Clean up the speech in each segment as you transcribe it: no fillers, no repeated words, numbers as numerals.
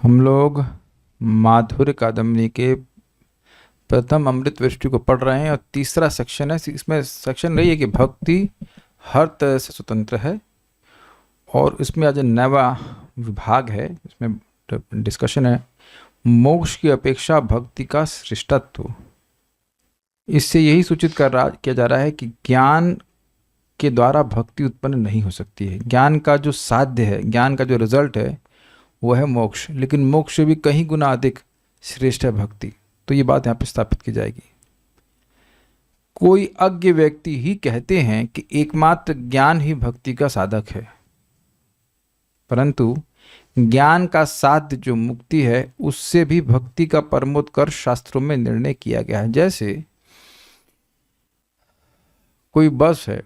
हम लोग माधुर्य कादम्बनी के प्रथम अमृत वृष्टि को पढ़ रहे हैं और तीसरा सेक्शन है। इसमें सेक्शन रही है कि भक्ति हर तरह से स्वतंत्र है, और इसमें आज नवा विभाग है। इसमें डिस्कशन है मोक्ष की अपेक्षा भक्ति का श्रेष्ठत्व। इससे यही सूचित किया जा रहा है कि ज्ञान के द्वारा भक्ति उत्पन्न नहीं हो सकती है। ज्ञान का जो साध्य है, ज्ञान का जो रिजल्ट है वो है मोक्ष, लेकिन मोक्ष से भी कहीं गुना अधिक श्रेष्ठ है भक्ति। तो ये बात यहाँ पर स्थापित की जाएगी। कोई अज्ञ व्यक्ति ही कहते हैं कि एकमात्र ज्ञान ही भक्ति का साधक है, परंतु ज्ञान का साध्य जो मुक्ति है उससे भी भक्ति का परमोत्कर्ष शास्त्रों में निर्णय किया गया है। जैसे कोई बस है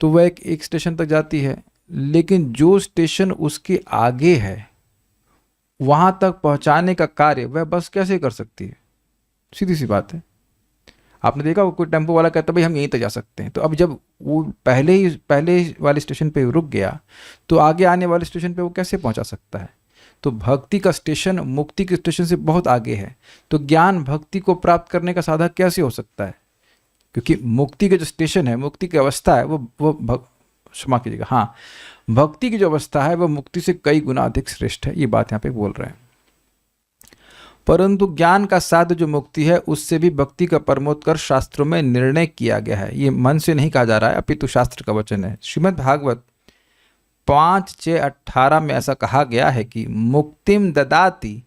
तो वह एक स्टेशन तक जाती है, लेकिन जो स्टेशन उसके आगे है वहां तक पहुंचाने का कार्य वह बस कैसे कर सकती है? सीधी सी बात है। आपने देखा कोई टेम्पो वाला कहता भाई हम यहीं तक जा सकते हैं, तो अब जब वो पहले वाले स्टेशन पे रुक गया तो आगे आने वाले स्टेशन पे वो कैसे पहुंचा सकता है? तो भक्ति का स्टेशन मुक्ति के स्टेशन से बहुत आगे है। तो ज्ञान भक्ति को प्राप्त करने का साधक कैसे हो सकता है? क्योंकि मुक्ति के जो स्टेशन है, मुक्ति की अवस्था है, वो क्षमा कीजिएगा, हाँ, भक्ति की जो अवस्था है वह मुक्ति से कई गुना अधिक श्रेष्ठ है। ये बात यहाँ पे बोल रहे हैं। परंतु ज्ञान का साध्य जो मुक्ति है उससे भी भक्ति का परमोत्कर्ष शास्त्रों में निर्णय किया गया है। ये मन से नहीं कहा जा रहा है, अपितु शास्त्र का वचन है। श्रीमद् भागवत 5:6-18 में ऐसा कहा गया है कि मुक्तिम ददाति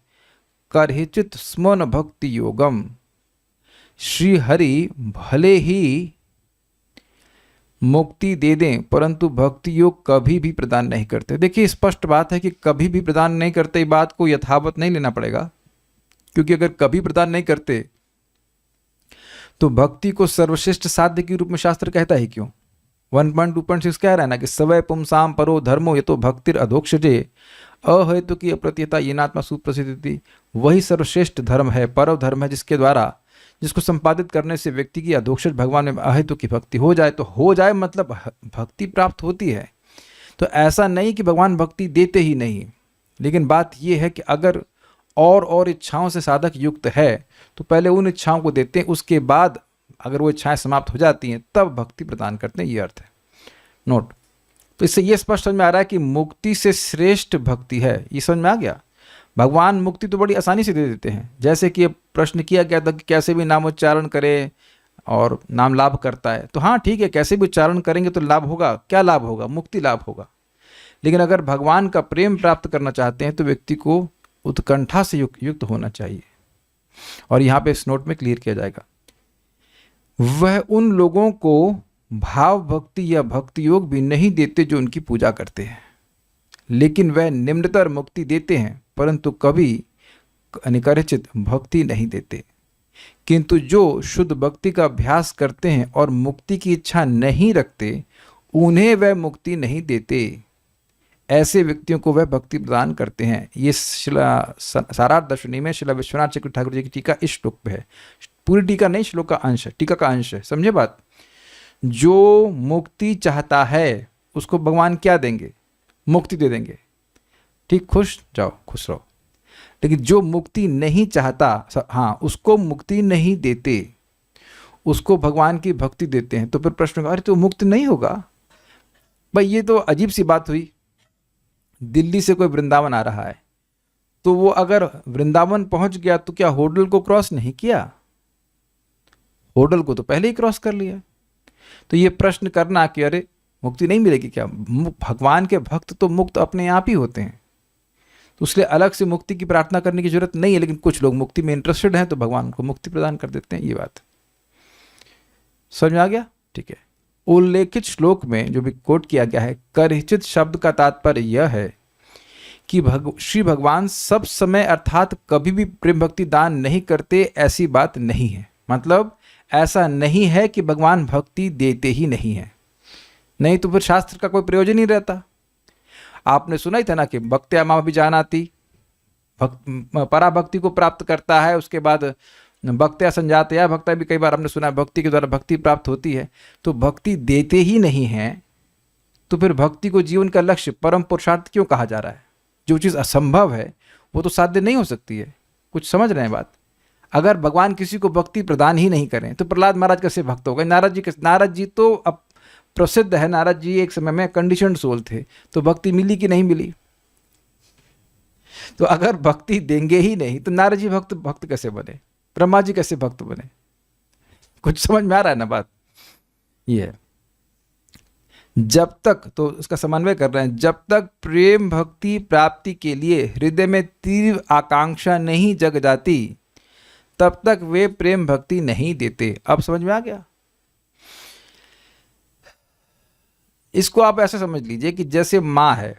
करहिचित स्मन भक्ति योगम। श्री हरि भले ही मुक्ति दे दें परंतु भक्ति योग कभी भी प्रदान नहीं करते। देखिए स्पष्ट बात है कि कभी भी प्रदान नहीं करते। ये बात को यथावत नहीं लेना पड़ेगा, क्योंकि अगर कभी प्रदान नहीं करते तो भक्ति को सर्वश्रेष्ठ साध्य के रूप में शास्त्र कहता है क्यों? 1.2.6 कह रहा है ना कि सवय पुंसाम परो धर्मो ये तो भक्तिर अधोक्षजे अहेतु की अप्रत्यता येनात्मा सुप्रसिद्धि। वही सर्वश्रेष्ठ धर्म है, परव धर्म है, जिसको संपादित करने से व्यक्ति की अधोक्षज भगवान में अहेतु की भक्ति हो जाए। तो हो जाए मतलब भक्ति प्राप्त होती है। तो ऐसा नहीं कि भगवान भक्ति देते ही नहीं, लेकिन बात यह है कि अगर और इच्छाओं से साधक युक्त है तो पहले उन इच्छाओं को देते हैं, उसके बाद अगर वो इच्छाएं समाप्त हो जाती हैं तब भक्ति प्रदान करते हैं। ये अर्थ है। नोट। तो इससे ये स्पष्ट समझ में आ रहा है कि मुक्ति से श्रेष्ठ भक्ति है। ये समझ में आ गया। भगवान मुक्ति तो बड़ी आसानी से दे देते हैं। जैसे कि प्रश्न किया गया था कि कैसे भी नाम उच्चारण करे और नाम लाभ करता है, तो हाँ ठीक है, कैसे भी उच्चारण करेंगे तो लाभ होगा। क्या लाभ होगा? मुक्ति लाभ होगा। लेकिन अगर भगवान का प्रेम प्राप्त करना चाहते हैं तो व्यक्ति को उत्कंठा से युक्त होना चाहिए। और यहाँ पे इस नोट में क्लियर किया जाएगा, वह उन लोगों को भाव भक्ति या भक्ति योग भी नहीं देते जो उनकी पूजा करते हैं, लेकिन वह निम्नतर मुक्ति देते हैं परंतु कभी अनिकर्चित भक्ति नहीं देते। किंतु जो शुद्ध भक्ति का अभ्यास करते हैं और मुक्ति की इच्छा नहीं रखते उन्हें वह मुक्ति नहीं देते। ऐसे व्यक्तियों को वह भक्ति प्रदान करते हैं। ये सारार्थ दर्शनी में श्रील विश्वनाथ चक्रवर्ती ठाकुर जी की टीका इस श्लोक पे है। पूरी टीका नहीं, श्लोक का अंश है, टीका का अंश है। समझे बात? जो मुक्ति चाहता है उसको भगवान क्या देंगे? मुक्ति दे देंगे। ठीक, खुश जाओ, खुश रहो। लेकिन जो मुक्ति नहीं चाहता, हाँ, उसको मुक्ति नहीं देते, उसको भगवान की भक्ति देते हैं। तो फिर प्रश्न होगा, अरे तो मुक्त नहीं होगा भाई? ये तो अजीब सी बात हुई। दिल्ली से कोई वृंदावन आ रहा है तो वो अगर वृंदावन पहुंच गया तो क्या होडल को क्रॉस नहीं किया? होडल को तो पहले ही क्रॉस कर लिया। तो ये प्रश्न करना कि अरे मुक्ति नहीं मिलेगी क्या? भगवान के भक्त तो मुक्त अपने आप ही होते हैं, तो उसलिए अलग से मुक्ति की प्रार्थना करने की जरूरत नहीं है। लेकिन कुछ लोग मुक्ति में इंटरेस्टेड हैं तो भगवान उनको मुक्ति प्रदान कर देते हैं। ये बात समझ में आ गया? ठीक है। उल्लेखित श्लोक में जो भी कोट किया गया है, करहिचित शब्द का तात्पर्य यह है कि श्री भगवान सब समय अर्थात कभी भी प्रेम भक्ति दान नहीं करते, ऐसी बात नहीं है। मतलब ऐसा नहीं है कि भगवान भक्ति देते ही नहीं है, नहीं तो फिर शास्त्र का कोई प्रयोजन नहीं रहता। आपने सुना ही था ना कि भक्त्या माम अभिजानाति, पराभक्ति को प्राप्त करता है, उसके बाद भक्त्या संजातया भक्ता भी कई बार हमने सुना है, भक्ति के द्वारा भक्ति प्राप्त होती है। तो भक्ति देते ही नहीं है तो फिर भक्ति को जीवन का लक्ष्य परम पुरुषार्थ क्यों कहा जा रहा है? जो चीज़ असंभव है वो तो साध्य नहीं हो सकती है। कुछ समझ रहे हैं बात? अगर भगवान किसी को भक्ति प्रदान ही नहीं करें तो प्रहलाद महाराज कैसे भक्त हो गए? नारद जी तो अब प्रसिद्ध है, नारद जी एक समय में कंडीशनड सोल थे, तो भक्ति मिली कि नहीं मिली? तो अगर भक्ति देंगे ही नहीं तो नारद जी भक्त कैसे बने? ब्रह्मा जी कैसे भक्त बने? कुछ समझ में आ रहा है ना बात? ये है। जब तक, तो उसका समन्वय कर रहे हैं, जब तक प्रेम भक्ति प्राप्ति के लिए हृदय में तीव्र आकांक्षा नहीं जग जाती तब तक वे प्रेम भक्ति नहीं देते। अब समझ में आ गया? इसको आप ऐसे समझ लीजिए कि जैसे माँ है,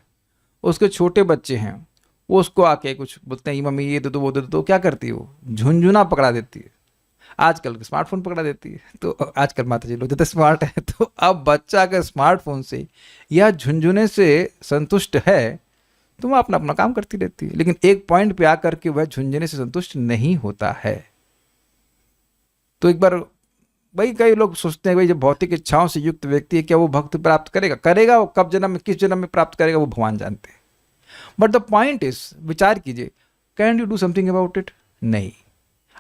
उसके छोटे बच्चे हैं, वो उसको आके कुछ बोलते हैं, मम्मी ये दे दो वो दे दो, तो क्या करती है वो? झुनझुना पकड़ा देती है। आजकल स्मार्टफोन पकड़ा देती है। तो आजकल माता जी लोग जितने स्मार्ट है, तो अब बच्चा अगर स्मार्टफोन से या झुनझुने से संतुष्ट है तो वह अपना अपना काम करती रहती है, लेकिन एक पॉइंट पे आकर के वह झुनझुने से संतुष्ट नहीं होता है। तो एक बार भाई, कई लोग सोचते हैं भाई जब भौतिक इच्छाओं से युक्त व्यक्ति है, क्या वो भक्ति प्राप्त करेगा वो कब जन्म में, किस जन्म में प्राप्त करेगा, वो भगवान जानते हैं। बट द पॉइंट इज, विचार कीजिए, can you do something about it? नहीं।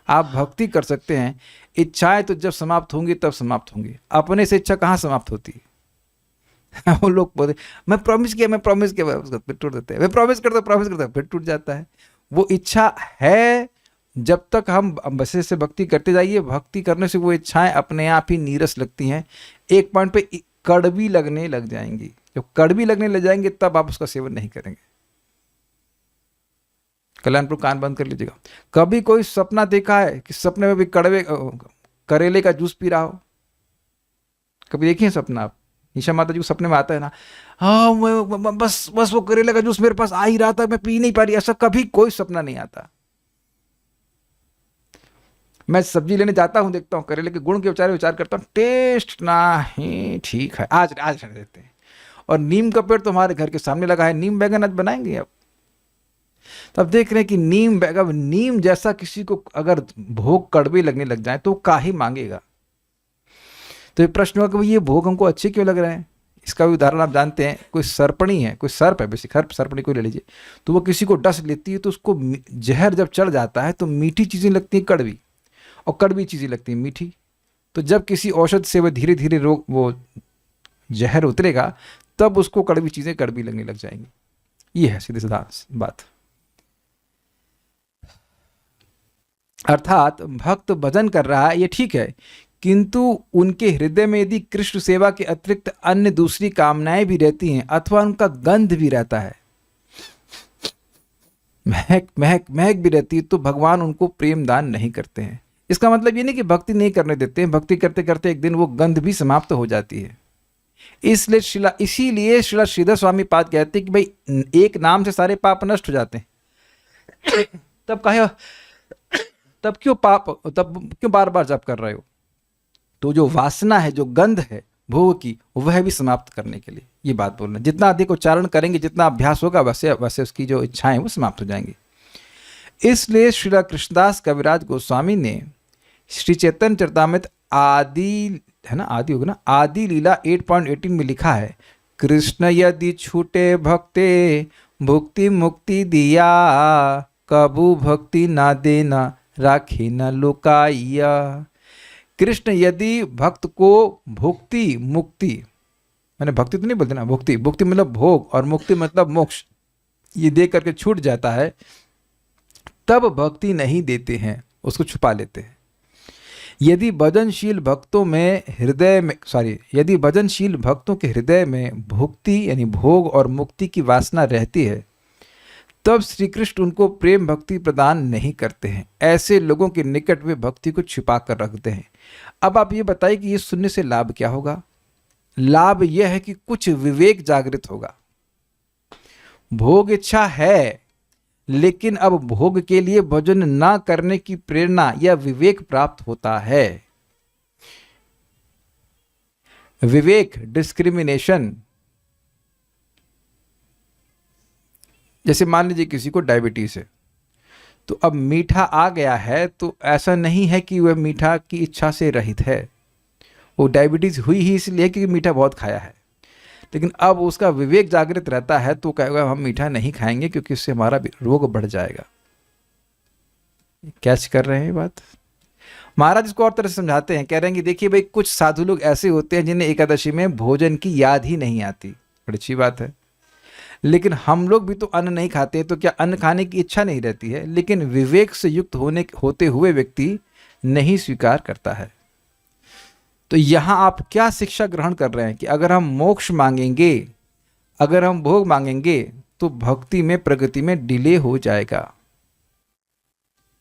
आप भक्ति कर सकते हैं, इच्छाएं तो जब समाप्त होंगी तब समाप्त होंगी। अपने से इच्छा कहाँ समाप्त होती है? वो लोग बोलते मैं प्रॉमिस किया फिर टूट देते हैं, मैं प्रॉमिस करता फिर टूट जाता है। वो इच्छा है, जब तक हम बसे से भक्ति करते जाइए, भक्ति करने से वो इच्छाएं अपने आप ही नीरस लगती हैं। एक पॉइंट पे कड़वी लगने लग जाएंगी। जब कड़वी लगने लग जाएंगे तब आप उसका सेवन नहीं करेंगे। कल्याणपुर कान बंद कर लीजिएगा। कभी कोई सपना देखा है कि सपने में भी करेले का जूस पी रहा हो? कभी देखिए सपना आप? ईशा माता जी को सपने में आता है ना, हाँ बस वो करेले का जूस मेरे पास आ ही रहा था, मैं पी नहीं पा रही। ऐसा कभी कोई सपना नहीं आता। मैं सब्जी लेने जाता हूं, देखता हूं करेले के गुण के विचार करता हूं, टेस्ट ना ही ठीक है, आज रहने देते हैं। और नीम का पेड़ तो हमारे घर के सामने लगा है, नीम बैगन आज बनाएंगे। अब तब देख रहे हैं कि नीम जैसा किसी को अगर भोग कड़वे लगने लग जाए तो काहे मांगेगा? तो ये प्रश्न हुआ कि ये भोग हमको अच्छे क्यों लग रहे हैं? इसका भी उदाहरण आप जानते हैं, कोई सर्पणी है, कोई सर्प है, बेसिक सर्पणी को ले लीजिए, तो वो किसी को डस लेती है तो उसको जहर जब चढ़ जाता है तो मीठी चीज़ें लगती हैं कड़वी, और कड़वी चीज़ें लगती हैं मीठी। तो जब किसी औषध से वह धीरे धीरे वो जहर उतरेगा तब उसको कड़वी चीज़ें कड़वी लगने लग जाएंगी। ये है सीधे सीधा बात। अर्थात भक्त भजन कर रहा है, ये ठीक है, किंतु उनके हृदय में यदि कृष्ण सेवा के अतिरिक्त अन्य दूसरी कामनाएं भी रहती हैं अथवा उनका गंध भी रहता है, महक भी रहती है, तो भगवान उनको प्रेम दान नहीं करते हैं। इसका मतलब ये नहीं कि भक्ति नहीं करने देते हैं, भक्ति करते करते एक दिन वो गंध भी समाप्त हो जाती है। इसीलिए श्रीला श्रीधर स्वामी पाद कहते हैं कि भाई एक नाम से सारे पाप नष्ट हो जाते हैं। तब क्यों बार बार जप कर रहे हो? तो जो वासना है, जो गंध है भोग की, वह भी समाप्त करने के लिए ये बात बोलना। जितना अधिक उच्चारण करेंगे, जितना अभ्यास होगा, वैसे उसकी जो इच्छाएं वो समाप्त हो जाएंगी। इसलिए श्री कृष्णदास कविराज गोस्वामी ने श्री चैतन्य चरितामृत आदि होगा ना, आदि लीला 8.18 में लिखा है, कृष्ण यदि छूटे भक्ते भुक्ति मुक्ति दिया, कबू भक्ति ना देना राखी न लुकाइया। कृष्ण यदि भक्त को भुक्ति मुक्ति, मैंने भक्ति तो नहीं बोलते ना, भुक्ति मतलब भोग और मुक्ति मतलब मोक्ष, ये दे करके छूट जाता है, तब भक्ति नहीं देते हैं, उसको छुपा लेते हैं। यदि भजनशील भक्तों के हृदय में भुक्ति यानी भोग और मुक्ति की वासना रहती है, तब श्री कृष्ण उनको प्रेम भक्ति प्रदान नहीं करते हैं। ऐसे लोगों के निकट वे भक्ति को छिपा कर रखते हैं। अब आप ये बताइए कि ये सुनने से लाभ क्या होगा? लाभ यह है कि कुछ विवेक जागृत होगा। भोग इच्छा है, लेकिन अब भोग के लिए भजन ना करने की प्रेरणा या विवेक प्राप्त होता है। विवेक, डिस्क्रिमिनेशन। जैसे मान लीजिए किसी को डायबिटीज है, तो अब मीठा आ गया है, तो ऐसा नहीं है कि वह मीठा की इच्छा से रहित है, वो डायबिटीज हुई ही इसलिए क्योंकि मीठा बहुत खाया है। लेकिन अब उसका विवेक जागृत रहता है तो कहेगा हम मीठा नहीं खाएंगे क्योंकि इससे हमारा रोग बढ़ जाएगा। कैच कर रहे हैं ये बात? महाराज इसको और तरह से समझाते हैं, कह रहे हैं कि देखिए भाई, कुछ साधु लोग ऐसे होते हैं जिन्हें एकादशी में भोजन की याद ही नहीं आती। बड़ी अच्छी बात है, लेकिन हम लोग भी तो अन्न नहीं खाते, तो क्या अन्न खाने की इच्छा नहीं रहती है? लेकिन विवेक से युक्त होते हुए व्यक्ति नहीं स्वीकार करता है। तो यहां आप क्या शिक्षा ग्रहण कर रहे हैं कि अगर हम मोक्ष मांगेंगे, अगर हम भोग मांगेंगे, तो भक्ति में, प्रगति में डिले हो जाएगा।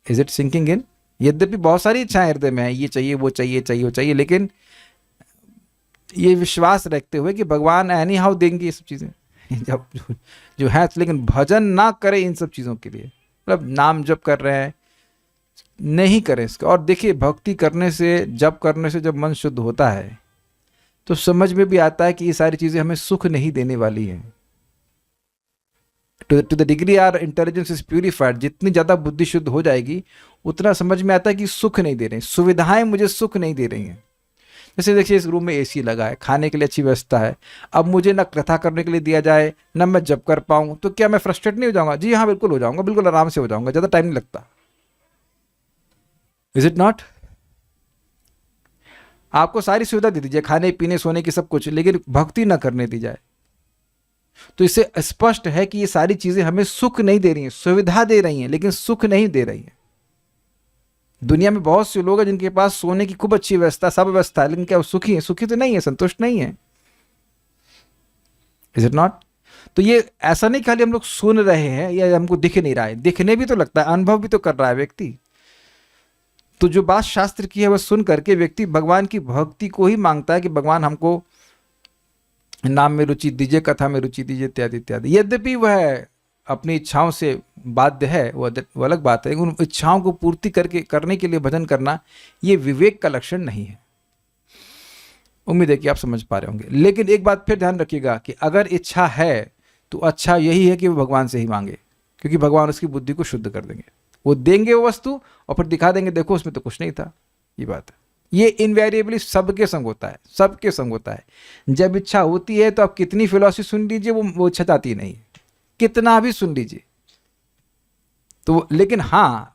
Is it sinking in? यद्यपि बहुत सारी इच्छाएं हृदय में है, ये चाहिए, वो चाहिए, चाहिए, वो चाहिए, लेकिन ये विश्वास रखते हुए कि भगवान एनी हाउ देंगे ये सब चीज़ें जब जो है, लेकिन भजन ना करें इन सब चीज़ों के लिए, मतलब नाम जप कर रहे हैं, नहीं करें इसका। और देखिए, भक्ति करने से, जप करने से जब मन शुद्ध होता है तो समझ में भी आता है कि ये सारी चीज़ें हमें सुख नहीं देने वाली हैं। To the degree our intelligence is purified, जितनी ज़्यादा बुद्धि शुद्ध हो जाएगी उतना समझ में आता है कि सुख नहीं दे रहे हैं, सुविधाएं मुझे सुख नहीं दे रही हैं। जैसे देखिए, इस रूम में एसी लगा है, खाने के लिए अच्छी व्यवस्था है, अब मुझे ना कथा करने के लिए दिया जाए, ना मैं जब कर पाऊँ, तो क्या मैं फ्रस्ट्रेट नहीं हो जाऊँगा? जी हाँ, बिल्कुल हो जाऊँगा, बिल्कुल आराम से हो जाऊँगा, ज़्यादा टाइम नहीं लगता। Is it not? आपको सारी सुविधा दे दी जाए, खाने पीने सोने की सब कुछ, लेकिन भक्ति ना करने दी जाए, तो इससे स्पष्ट है कि ये सारी चीजें हमें सुख नहीं दे रही हैं, सुविधा दे रही हैं लेकिन सुख नहीं दे रही हैं। दुनिया में बहुत से लोग हैं जिनके पास सोने की खूब अच्छी व्यवस्था, सब व्यवस्था है, लेकिन क्या वो सुखी है? सुखी तो नहीं है, संतुष्ट नहीं है। Is it not? तो ये ऐसा नहीं खाली हम लोग सुन रहे हैं या हमको दिख नहीं रहा है, दिखने भी तो लगता है, अनुभव भी तो कर रहा है व्यक्ति। तो जो बात शास्त्र की है वह सुन करके व्यक्ति भगवान की भक्ति को ही मांगता है कि भगवान हमको नाम में रुचि दीजिए, कथा में रुचि दीजिए, इत्यादि इत्यादि। यद्यपि वह अपनी इच्छाओं से बाध्य है, वो अलग बात है, उन इच्छाओं को पूर्ति करने के लिए भजन करना ये विवेक का लक्षण नहीं है। उम्मीद है कि आप समझ पा रहे होंगे। लेकिन एक बात फिर ध्यान रखिएगा कि अगर इच्छा है तो अच्छा यही है कि वो भगवान से ही मांगे, क्योंकि भगवान उसकी बुद्धि को शुद्ध कर देंगे, वो देंगे वो वस्तु और फिर दिखा देंगे देखो उसमें तो कुछ नहीं था। ये बात है, ये इनवेरिएबली सबके संग होता है, सबके संग होता है। जब इच्छा होती है तो आप कितनी फिलॉसफी सुन लीजिए, वो इच्छा चाहती नहीं, कितना भी सुन लीजिए तो, लेकिन हाँ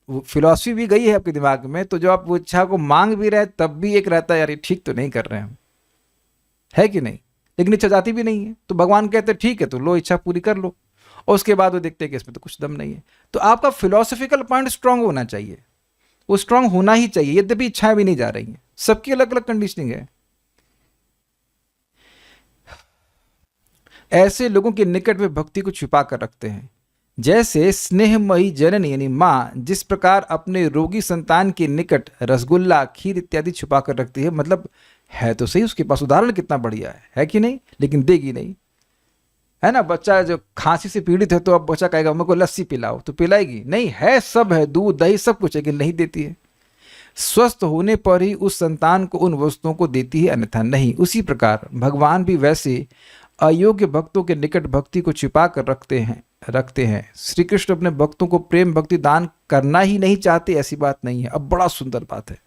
वो फिलॉसफी भी गई है आपके दिमाग में, तो जो आप वो इच्छा को मांग भी रहे तब भी एक रहता है यार ये ठीक तो नहीं कर रहे हैं हम, है कि नहीं? लेकिन इच्छा चाहती भी नहीं है, तो भगवान कहते हैं ठीक है तो लो, इच्छा पूरी कर लो, और उसके बाद वो देखते हैं कि इसमें तो कुछ दम नहीं है। तो आपका फिलोसफिकल पॉइंट स्ट्रांग होना चाहिए, वो स्ट्रांग होना ही चाहिए, यद्यपि इच्छाएं भी नहीं जा रही हैं, सबकी अलग अलग कंडीशनिंग है। ऐसे लोगों के निकट वे भक्ति को छुपा कर रखते हैं, जैसे स्नेहमयी जननी यानी माँ जिस प्रकार अपने रोगी संतान के निकट रसगुल्ला, खीर इत्यादि छुपा कर रखती है। मतलब है तो सही उसके पास, उदाहरण कितना बढ़िया है कि नहीं? लेकिन देगी नहीं, है ना? बच्चा जो खांसी से पीड़ित है तो अब बच्चा कहेगा मेरे को लस्सी पिलाओ, तो पिलाएगी नहीं? है, सब है, दूध दही सब कुछ है, लेकिन नहीं देती है। स्वस्थ होने पर ही उस संतान को उन वस्तुओं को देती है, अन्यथा नहीं। उसी प्रकार भगवान भी वैसे अयोग्य भक्तों के निकट भक्ति को छिपा कर रखते हैं। श्री कृष्ण अपने भक्तों को प्रेम भक्ति दान करना ही नहीं चाहते, ऐसी बात नहीं है। अब बड़ा सुंदर बात है,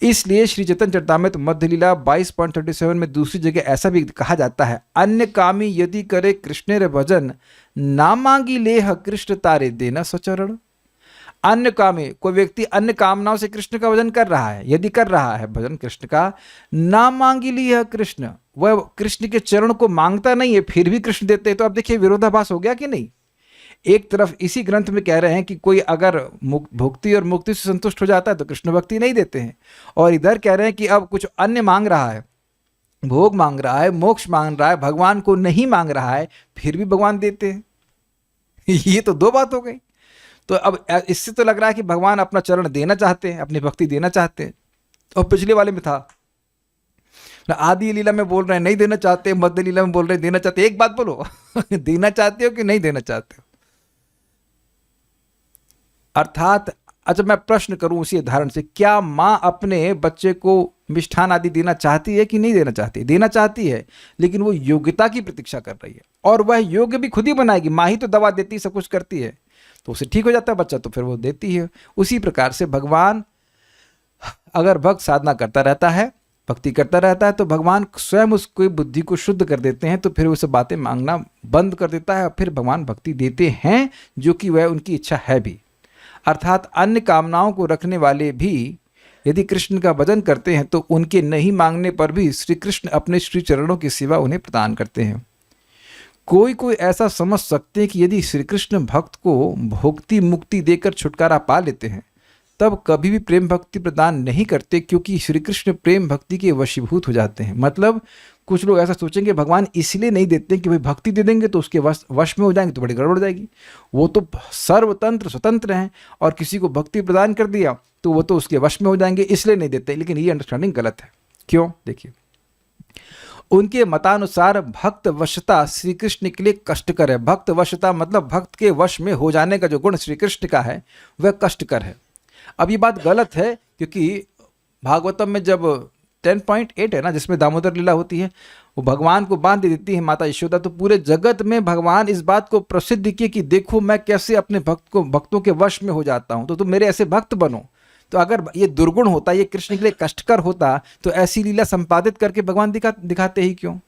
इसलिए श्री चैतन्य चरितामृत मध्य लीला 22.37 में दूसरी जगह ऐसा भी कहा जाता है, अन्य कामी यदि करे कृष्ण रे भजन, ना मांगी लेह कृष्ण तारे देना सचरण। अन्य कामी, कोई व्यक्ति अन्य कामनाओं से कृष्ण का भजन कर रहा है, यदि कर रहा है भजन कृष्ण का, ना मांगी लेह कृष्ण, वह कृष्ण के चरण को मांगता नहीं है फिर भी कृष्ण देते हैं। तो अब देखिए विरोधाभास हो गया कि नहीं? एक तरफ इसी ग्रंथ में कह रहे हैं कि कोई अगर भक्ति और मुक्ति से संतुष्ट हो जाता है तो कृष्ण भक्ति नहीं देते हैं, और इधर कह रहे हैं कि अब कुछ अन्य मांग रहा है, भोग मांग रहा है, मोक्ष मांग रहा है, भगवान को नहीं मांग रहा है, फिर भी भगवान देते हैं। ये तो दो बात हो गई। तो अब इससे तो लग रहा है कि भगवान अपना चरण देना चाहते हैं, अपनी भक्ति देना चाहते हैं। और पिछले वाले में था आदि लीला में बोल रहे हैं नहीं देना चाहते, मध्य लीला में बोल रहे हैं देना चाहते। एक बात बोलो देना चाहते हो कि नहीं देना चाहते हो? अर्थात अच्छा मैं प्रश्न करूं उसी उदाहरण से, क्या माँ अपने बच्चे को मिष्ठान आदि देना चाहती है कि नहीं देना चाहती? देना चाहती है, लेकिन वो योग्यता की प्रतीक्षा कर रही है, और वह योग्य भी खुद ही बनाएगी। माँ ही तो दवा देती, सब कुछ करती है, तो उसे ठीक हो जाता है बच्चा, तो फिर वो देती है। उसी प्रकार से भगवान अगर भक्त साधना करता रहता है भक्ति करता रहता है तो भगवान स्वयं उसकी बुद्धि को शुद्ध कर देते हैं, तो फिर उसे बातें मांगना बंद कर देता है और फिर भगवान भक्ति देते हैं, जो कि वह उनकी इच्छा है भी। अर्थात अन्य कामनाओं को रखने वाले भी यदि कृष्ण का भजन करते हैं तो उनके नहीं मांगने पर भी श्री कृष्ण अपने श्री चरणों की सेवा उन्हें प्रदान करते हैं। कोई कोई ऐसा समझ सकते हैं कि यदि श्री कृष्ण भक्त को भोक्ति मुक्ति देकर छुटकारा पा लेते हैं तब कभी भी प्रेम भक्ति प्रदान नहीं करते, क्योंकि श्री कृष्ण प्रेम भक्ति के वशीभूत हो जाते हैं। मतलब कुछ लोग ऐसा सोचेंगे भगवान इसलिए नहीं देते कि भाई भक्ति दे देंगे तो उसके वश में हो जाएंगे तो बड़ी गड़बड़ हो जाएगी, वो तो सर्वतंत्र स्वतंत्र हैं और किसी को भक्ति प्रदान कर दिया तो वो तो उसके वश में हो जाएंगे, इसलिए नहीं देते। लेकिन ये अंडरस्टैंडिंग गलत है। क्यों? देखिए, उनके मतानुसार भक्त वशता श्री कृष्ण के लिए कष्टकर है। भक्त वशता मतलब भक्त के वश में हो जाने का जो गुण श्री कृष्ण का है वह कष्टकर है। अब ये बात गलत है, क्योंकि भागवतम में जब 10.8 है ना, जिसमें दामोदर लीला होती है, वो भगवान को बांध दे देती है माता यशोदा, तो पूरे जगत में भगवान इस बात को प्रसिद्ध किए कि देखो मैं कैसे अपने भक्तों के वश में हो जाता हूँ, तो तुम मेरे ऐसे भक्त बनो। तो अगर ये दुर्गुण होता, ये कृष्ण के लिए कष्टकर होता, तो ऐसी लीला संपादित करके भगवान दिखाते ही क्यों?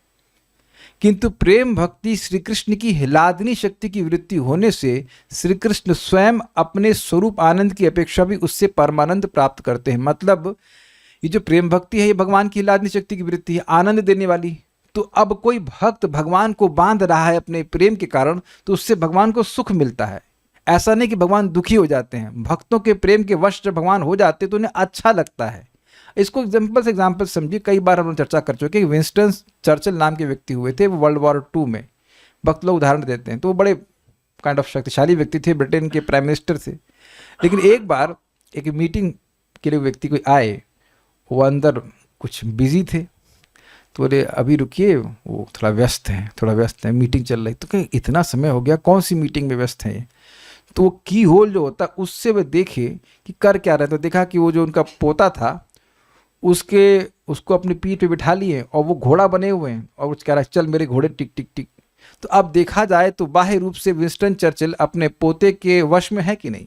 किंतु प्रेम भक्ति श्री कृष्ण की हिलादनी शक्ति की वृत्ति होने से श्री कृष्ण स्वयं अपने स्वरूप आनंद की अपेक्षा भी उससे परमानंद प्राप्त करते हैं। मतलब ये जो प्रेम भक्ति है ये भगवान की हिलादनी शक्ति की वृत्ति है, आनंद देने वाली। तो अब कोई भक्त भगवान को बांध रहा है अपने प्रेम के कारण, तो उससे भगवान को सुख मिलता है। ऐसा नहीं कि भगवान दुखी हो जाते हैं। भक्तों के प्रेम के वश जब भगवान हो जाते हैं तो उन्हें अच्छा लगता है। इसको एग्जाम्पल समझिए, कई बार हमने चर्चा कर चुके हैं। विंस्टन चर्चिल नाम के व्यक्ति हुए थे, वो वर्ल्ड वॉर 2 में, भक्त लोग उदाहरण देते हैं, तो वो बड़े काइंड ऑफ शक्तिशाली व्यक्ति थे, ब्रिटेन के प्राइम मिनिस्टर थे। लेकिन एक बार एक मीटिंग के लिए व्यक्ति कोई आए, वो अंदर कुछ बिजी थे, तो बोले अभी रुकिए, वो थोड़ा व्यस्त हैं, मीटिंग चल रही। तो कहीं इतना समय हो गया, कौन सी मीटिंग में व्यस्त हैं? तो वो की होल जो होता उससे वे देखे कि कर क्या रहे। तो देखा कि वो जो उनका पोता था उसको अपनी पीठ पे बिठा लिए और वो घोड़ा बने हुए हैं और वो कह रहा है चल मेरे घोड़े टिक टिक टिक। तो अब देखा जाए तो बाह्य रूप से विंस्टन चर्चिल अपने पोते के वश में है कि नहीं,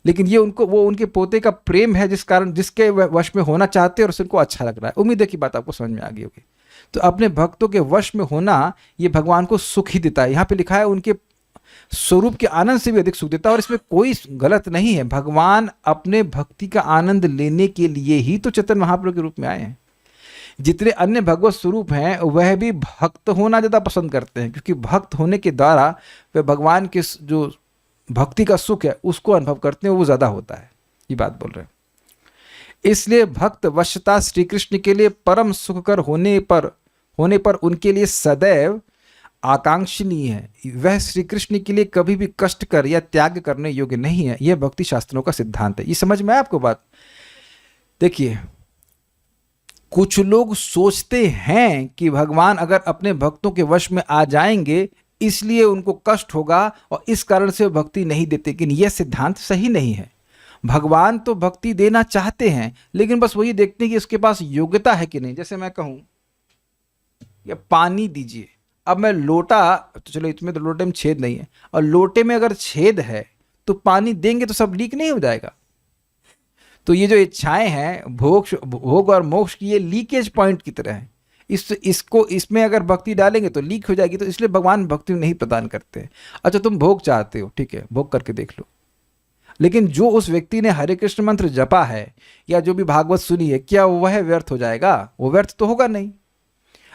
लेकिन ये वो उनके पोते का प्रेम है जिसके वश में होना चाहते हैं और उनको अच्छा लग रहा है। उम्मीद है कि बात आपको समझ में आ गई होगी। तो अपने भक्तों के वश में होना ये भगवान को सुख ही देता है। यहाँ पे लिखा है उनके स्वरूप के आनंद से भी अधिक सुख देता है, और इसमें कोई गलत नहीं है। भगवान अपने भक्ति का आनंद लेने के लिए ही तो चैतन्य महाप्रभु के रूप में आए हैं। जितने अन्य भगवत स्वरूप हैं वह भी भक्त होना ज़्यादा पसंद करते हैं, क्योंकि भक्त होने के द्वारा वे भगवान के जो भक्ति का सुख है उसको अनुभव करते हैं, वो ज़्यादा होता है। ये बात बोल रहे हैं। इसलिए भक्त वशता श्री कृष्ण के लिए परम सुखकर होने पर उनके लिए सदैव आकांक्षणीय है। वह श्री कृष्ण के लिए कभी भी कष्ट कर या त्याग करने योग्य नहीं है। यह भक्ति शास्त्रों का सिद्धांत है। ये समझ में आया आपको बात? देखिए, कुछ लोग सोचते हैं कि भगवान अगर अपने भक्तों के वश में आ जाएंगे इसलिए उनको कष्ट होगा और इस कारण से वो भक्ति नहीं देते, लेकिन यह सिद्धांत सही नहीं है। भगवान तो भक्ति देना चाहते हैं, लेकिन बस वही देखते हैं कि उसके पास योग्यता है कि नहीं। जैसे मैं कहूं या पानी दीजिए, अब मैं लोटा, तो चलो इसमें तो लोटे में छेद नहीं है, और लोटे में अगर छेद है तो पानी देंगे तो सब लीक नहीं हो जाएगा। तो ये जो इच्छाएं हैं भोग और मोक्ष की, ये लीकेज पॉइंट की तरह है। इसमें अगर भक्ति डालेंगे तो लीक हो जाएगी, तो इसलिए भगवान भक्ति नहीं प्रदान करते। अच्छा, तुम भोग चाहते हो, ठीक है, भोग करके देख लो, लेकिन जो उस व्यक्ति ने हरे कृष्ण मंत्र जपा है या जो भी भागवत सुनी है, क्या वह व्यर्थ हो जाएगा? वो व्यर्थ तो होगा नहीं।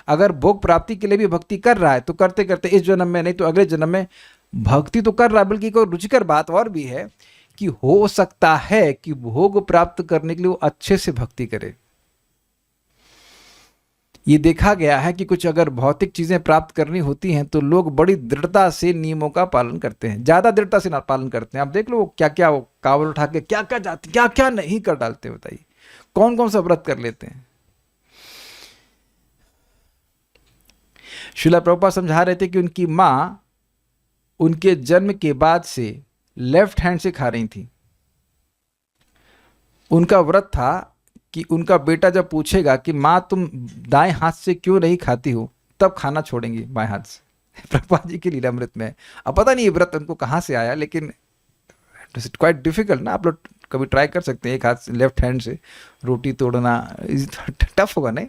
अगर भोग प्राप्ति के लिए भी भक्ति कर रहा है तो करते करते इस जन्म में नहीं तो अगले जन्म में भक्ति तो कर रहा है। बल्कि कोई रुचिकर बात और भी है कि हो सकता है कि भोग प्राप्त करने के लिए वो अच्छे से भक्ति करे। ये देखा गया है कि कुछ अगर भौतिक चीजें प्राप्त करनी होती हैं तो लोग बड़ी दृढ़ता से नियमों का पालन करते हैं, ज्यादा दृढ़ता से पालन करते हैं। आप देख लो क्या क्या वो कावड़ उठा के क्या क्या जाते, क्या क्या नहीं कर डालते, बताइए कौन कौन सा व्रत कर लेते हैं। श्रीला प्रभुपाद समझा रहे थे कि उनकी माँ उनके जन्म के बाद से लेफ्ट हैंड से खा रही थी। उनका व्रत था कि उनका बेटा जब पूछेगा कि माँ तुम दाएं हाथ से क्यों नहीं खाती हो, तब खाना छोड़ेंगी बाएं हाथ से। प्रभुपाद जी के लीलामृत में। अब पता नहीं ये व्रत उनको कहाँ से आया, लेकिन इट्स क्वाइट डिफिकल्ट ना। आप लोग कभी ट्राई कर सकते हैं, एक हाथ से, लेफ्ट हैंड से रोटी तोड़ना टफ होगा नहीं?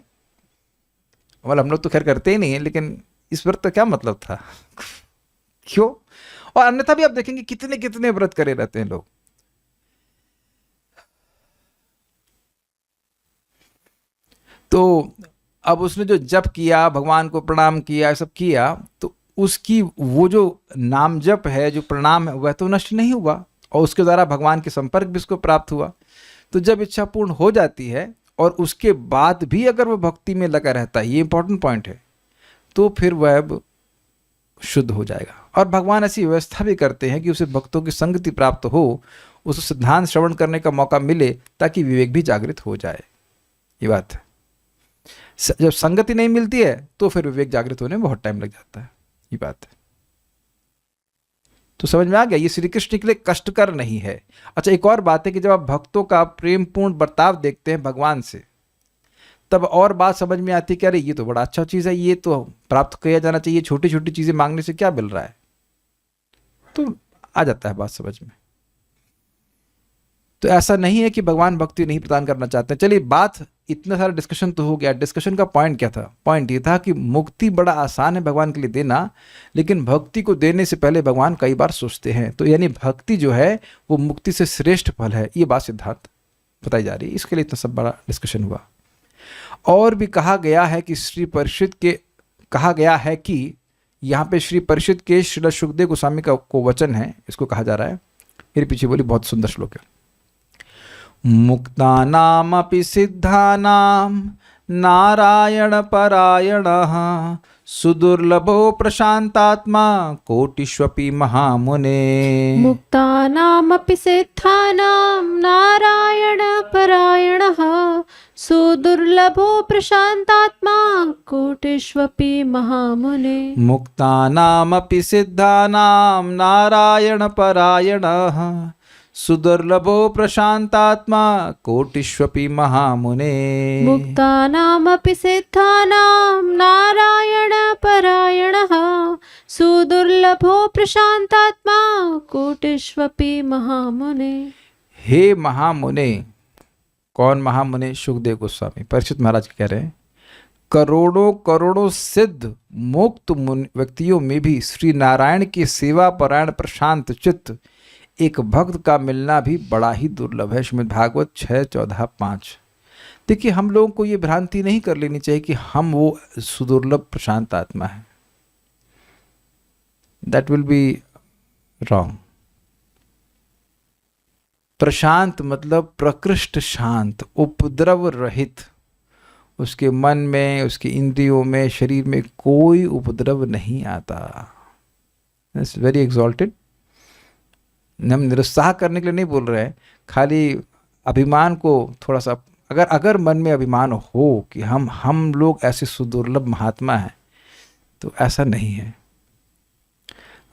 मतलब हम लोग तो खैर करते ही नहीं है, लेकिन इस व्रत का क्या मतलब था? क्यों? और अन्यथा भी आप देखेंगे कितने कितने व्रत करे रहते हैं लोग। तो अब उसने जो जप किया, भगवान को प्रणाम किया, सब किया, तो उसकी वो जो नाम जप है, जो प्रणाम है, वह तो नष्ट नहीं हुआ, और उसके द्वारा भगवान के संपर्क भी उसको प्राप्त हुआ। तो जब इच्छा पूर्ण हो जाती है और उसके बाद भी अगर वह भक्ति में लगा रहता है, ये इंपॉर्टेंट पॉइंट है, तो फिर वह अब शुद्ध हो जाएगा। और भगवान ऐसी व्यवस्था भी करते हैं कि उसे भक्तों की संगति प्राप्त हो, उसे सिद्धांत श्रवण करने का मौका मिले, ताकि विवेक भी जागृत हो जाए। ये बात है। जब संगति नहीं मिलती है तो फिर विवेक जागृत होने में बहुत टाइम लग जाता है। ये बात है। तो समझ में आ गया, ये श्री कृष्ण के लिए कष्टकर नहीं है। अच्छा, एक और बात है कि जब आप भक्तों का प्रेमपूर्ण बर्ताव देखते हैं भगवान से, तब और बात समझ में आती है कि अरे ये तो बड़ा अच्छा चीज़ है, ये तो प्राप्त किया जाना चाहिए, छोटी छोटी चीज़ें मांगने से क्या मिल रहा है, तो आ जाता है बात समझ में। तो ऐसा नहीं है कि भगवान भक्ति नहीं प्रदान करना चाहते हैं। चलिए, बात इतना सारा डिस्कशन तो हो गया। डिस्कशन का पॉइंट क्या था? पॉइंट ये था कि मुक्ति बड़ा आसान है भगवान के लिए देना, लेकिन भक्ति को देने से पहले भगवान कई बार सोचते हैं। तो यानी भक्ति जो है वो मुक्ति से श्रेष्ठ फल है, ये बात सिद्धांत बताई जा रही है। इसके लिए इतना सब बड़ा डिस्कशन हुआ। और भी कहा गया है कि यहाँ पे श्री परिषद के श्रील सुखदेव गोस्वामी का को वचन है, इसको कहा जा रहा है। मेरे पीछे बोली, बहुत सुंदर श्लोक है। मुक्तानामपि सिद्धानां नारायण परायणः सुदुर्लभो प्रशांतात्मा कोटिष्वपि महामुने। मुक्तानामपि सिद्धानां नारायण परायणः सुदुर्लभो प्रशांतात्मा कोटिष्वपि महामुने। मुक्तानामपि सिद्धानां नारायण परायणः सुदुर्लभो प्रशांतात्मा कोटिष्वपि महामुने। मुक्तानामपि सिद्धानां नारायण परायणः सुदुर्लभो प्रशांतात्मा कोटिष्वपि महामुने। हे महामुने, कौन महामुने? सुखदेव गोस्वामी परीक्षित महाराज कह रहे हैं, करोड़ों करोड़ों सिद्ध मुक्त व्यक्तियों में भी श्री नारायण की सेवा परायण प्रशांत चित्त एक भक्त का मिलना भी बड़ा ही दुर्लभ है। श्रीमद् भागवत 6:14-5। देखिए, हम लोगों को ये भ्रांति नहीं कर लेनी चाहिए कि हम वो सुदुर्लभ प्रशांत आत्मा है। That will be wrong. प्रशांत मतलब प्रकृष्ट शांत, उपद्रव रहित। उसके मन में, उसके इंद्रियों में, शरीर में कोई उपद्रव नहीं आता। It's very exalted. हम निरुत्साह करने के लिए नहीं बोल रहे हैं, खाली अभिमान को थोड़ा सा, अगर मन में अभिमान हो कि हम लोग ऐसे सुदुर्लभ महात्मा हैं, तो ऐसा नहीं है।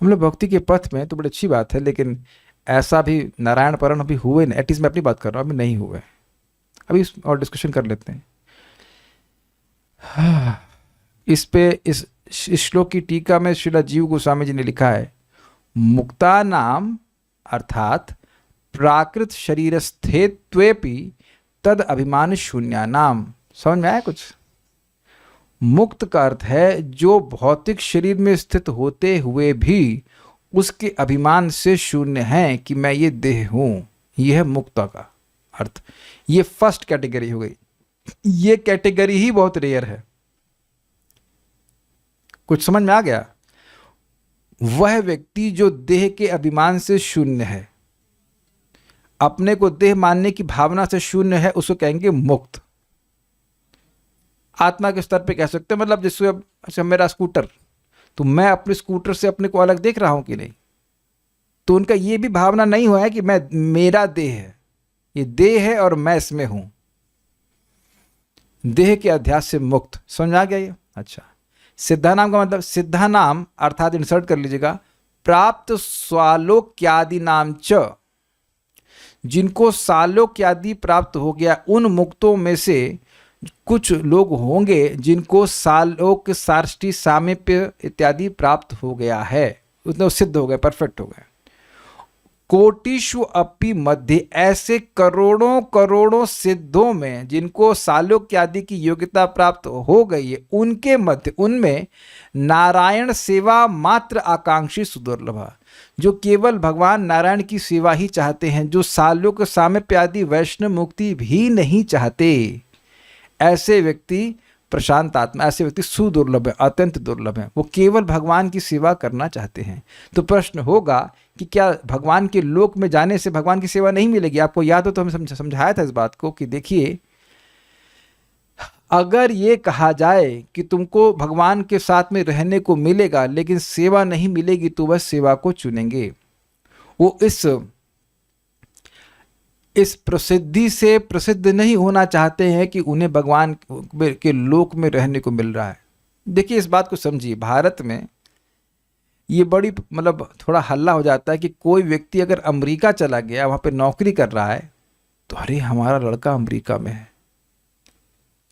हम लोग भक्ति के पथ में तो बड़ी अच्छी बात है, लेकिन ऐसा भी नारायण परण अभी हुए नहीं। एटलीस्ट मैं अपनी बात कर रहा हूँ, अभी नहीं हुए। अभी और डिस्कशन कर लेते हैं। इस श्लोक की टीका में श्रील जीव गोस्वामी जी ने लिखा है, मुक्ता नाम अर्थात प्राकृत शरीर स्थित्वेपि तद अभिमान शून्या नाम। समझ में आया कुछ? मुक्त का अर्थ है जो भौतिक शरीर में स्थित होते हुए भी उसके अभिमान से शून्य है कि मैं ये देह हूं। यह है मुक्ता का अर्थ। ये फर्स्ट कैटेगरी हो गई। ये कैटेगरी ही बहुत रेयर है। कुछ समझ में आ गया? वह व्यक्ति जो देह के अभिमान से शून्य है, अपने को देह मानने की भावना से शून्य है, उसको कहेंगे मुक्त। आत्मा के स्तर पे कह सकते हैं। मतलब जिससे अच्छा, मेरा स्कूटर, तो मैं अपने स्कूटर से अपने को अलग देख रहा हूं कि नहीं, तो उनका ये भी भावना नहीं हुआ है कि मेरा देह है, ये देह है और मैं इसमें हूं। देह के अध्यास से मुक्त। समझ आ गया ये? अच्छा, सिद्धा नाम का मतलब, सिद्धा नाम अर्थात इंसर्ट कर लीजिएगा, प्राप्त स्वालोक्यादि नाम च, जिनको सालोक्यादि प्राप्त हो गया, उन मुक्तों में से कुछ लोग होंगे जिनको सालोक, सार्ष्टी, सामीप्य इत्यादि प्राप्त हो गया है। उतने सिद्ध हो गए, परफेक्ट हो गए। कोटिषु अपि मध्य, ऐसे करोड़ों करोड़ों सिद्धों में जिनको सालोक्य आदि की योग्यता प्राप्त हो गई है, उनके मध्य, उनमें नारायण सेवा मात्र आकांक्षी सुदुर्लभ, जो केवल भगवान नारायण की सेवा ही चाहते हैं, जो सालोक्य सामीप्य आदि वैष्णव मुक्ति भी नहीं चाहते, ऐसे व्यक्ति प्रशांत आत्मा, ऐसे व्यक्ति सुदुर्लभ है, अत्यंत दुर्लभ है। वो केवल भगवान की सेवा करना चाहते हैं। तो प्रश्न होगा कि क्या भगवान के लोक में जाने से भगवान की सेवा नहीं मिलेगी? आपको याद हो तो हमें समझाया था इस बात को कि देखिए, अगर ये कहा जाए कि तुमको भगवान के साथ में रहने को मिलेगा लेकिन सेवा नहीं मिलेगी, तो वह सेवा को चुनेंगे। वो इस प्रसिद्धि से प्रसिद्ध नहीं होना चाहते हैं कि उन्हें भगवान के लोक में रहने को मिल रहा है। देखिए, इस बात को समझिए, भारत में ये बड़ी मतलब थोड़ा हल्ला हो जाता है कि कोई व्यक्ति अगर अमेरिका चला गया, वहाँ पे नौकरी कर रहा है, तो अरे हमारा लड़का अमेरिका में है।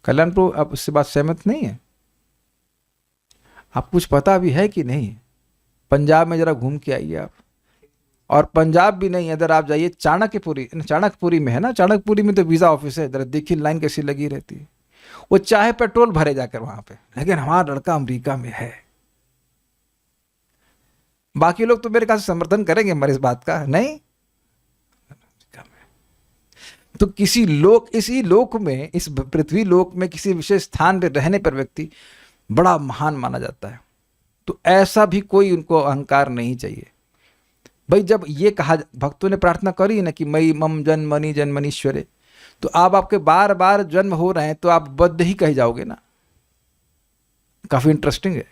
कल्याणपुर, आप उससे बात सहमत नहीं है? आप कुछ पता भी है कि नहीं? पंजाब में जरा घूम के आइए आप, और पंजाब भी नहीं, इधर आप जाइए चाणक्यपुरी में है ना, चाणक्यपुरी में तो वीज़ा ऑफिस है, जरा देखिए लाइन कैसी लगी रहती है। वो चाहे पेट्रोल भरे जाकर वहाँ पे, लेकिन हमारा लड़का अमेरिका में है। बाकी लोग तो मेरे ख्याल से समर्थन करेंगे हमारी इस बात का, नहीं? तो इसी लोक में, इस पृथ्वी लोक में किसी विशेष स्थान पर रहने पर व्यक्ति बड़ा महान माना जाता है। तो ऐसा भी कोई उनको अहंकार नहीं चाहिए भाई। जब ये कहा, भक्तों ने प्रार्थना करी ना कि मई मम जन्मनि जन्मनीश्वरे, तो आपके बार बार जन्म हो रहे हैं तो आप बद्ध ही कह जाओगे ना। काफी इंटरेस्टिंग है,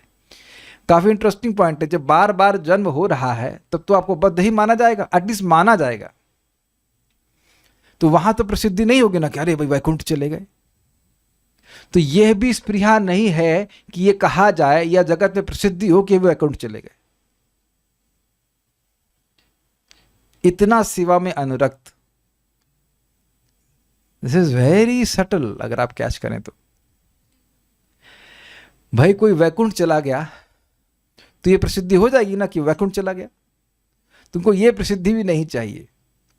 काफी इंटरेस्टिंग पॉइंट है। जब बार बार जन्म हो रहा है तब तो आपको बद्ध ही माना जाएगा, एटलीस्ट माना जाएगा। तो वहां तो प्रसिद्धि नहीं होगी ना कि अरे भाई वैकुंठ चले गए। तो यह भी स्पृहा नहीं है कि यह कहा जाए या जगत में प्रसिद्धि हो कि वैकुंठ चले गए। इतना सेवा में अनुरक्त, दिस इज वेरी सटल। अगर आप कैच करें तो भाई कोई वैकुंठ चला गया तो ये प्रसिद्धि हो जाएगी ना कि वैकुंठ चला गया। तुमको ये प्रसिद्धि भी नहीं चाहिए,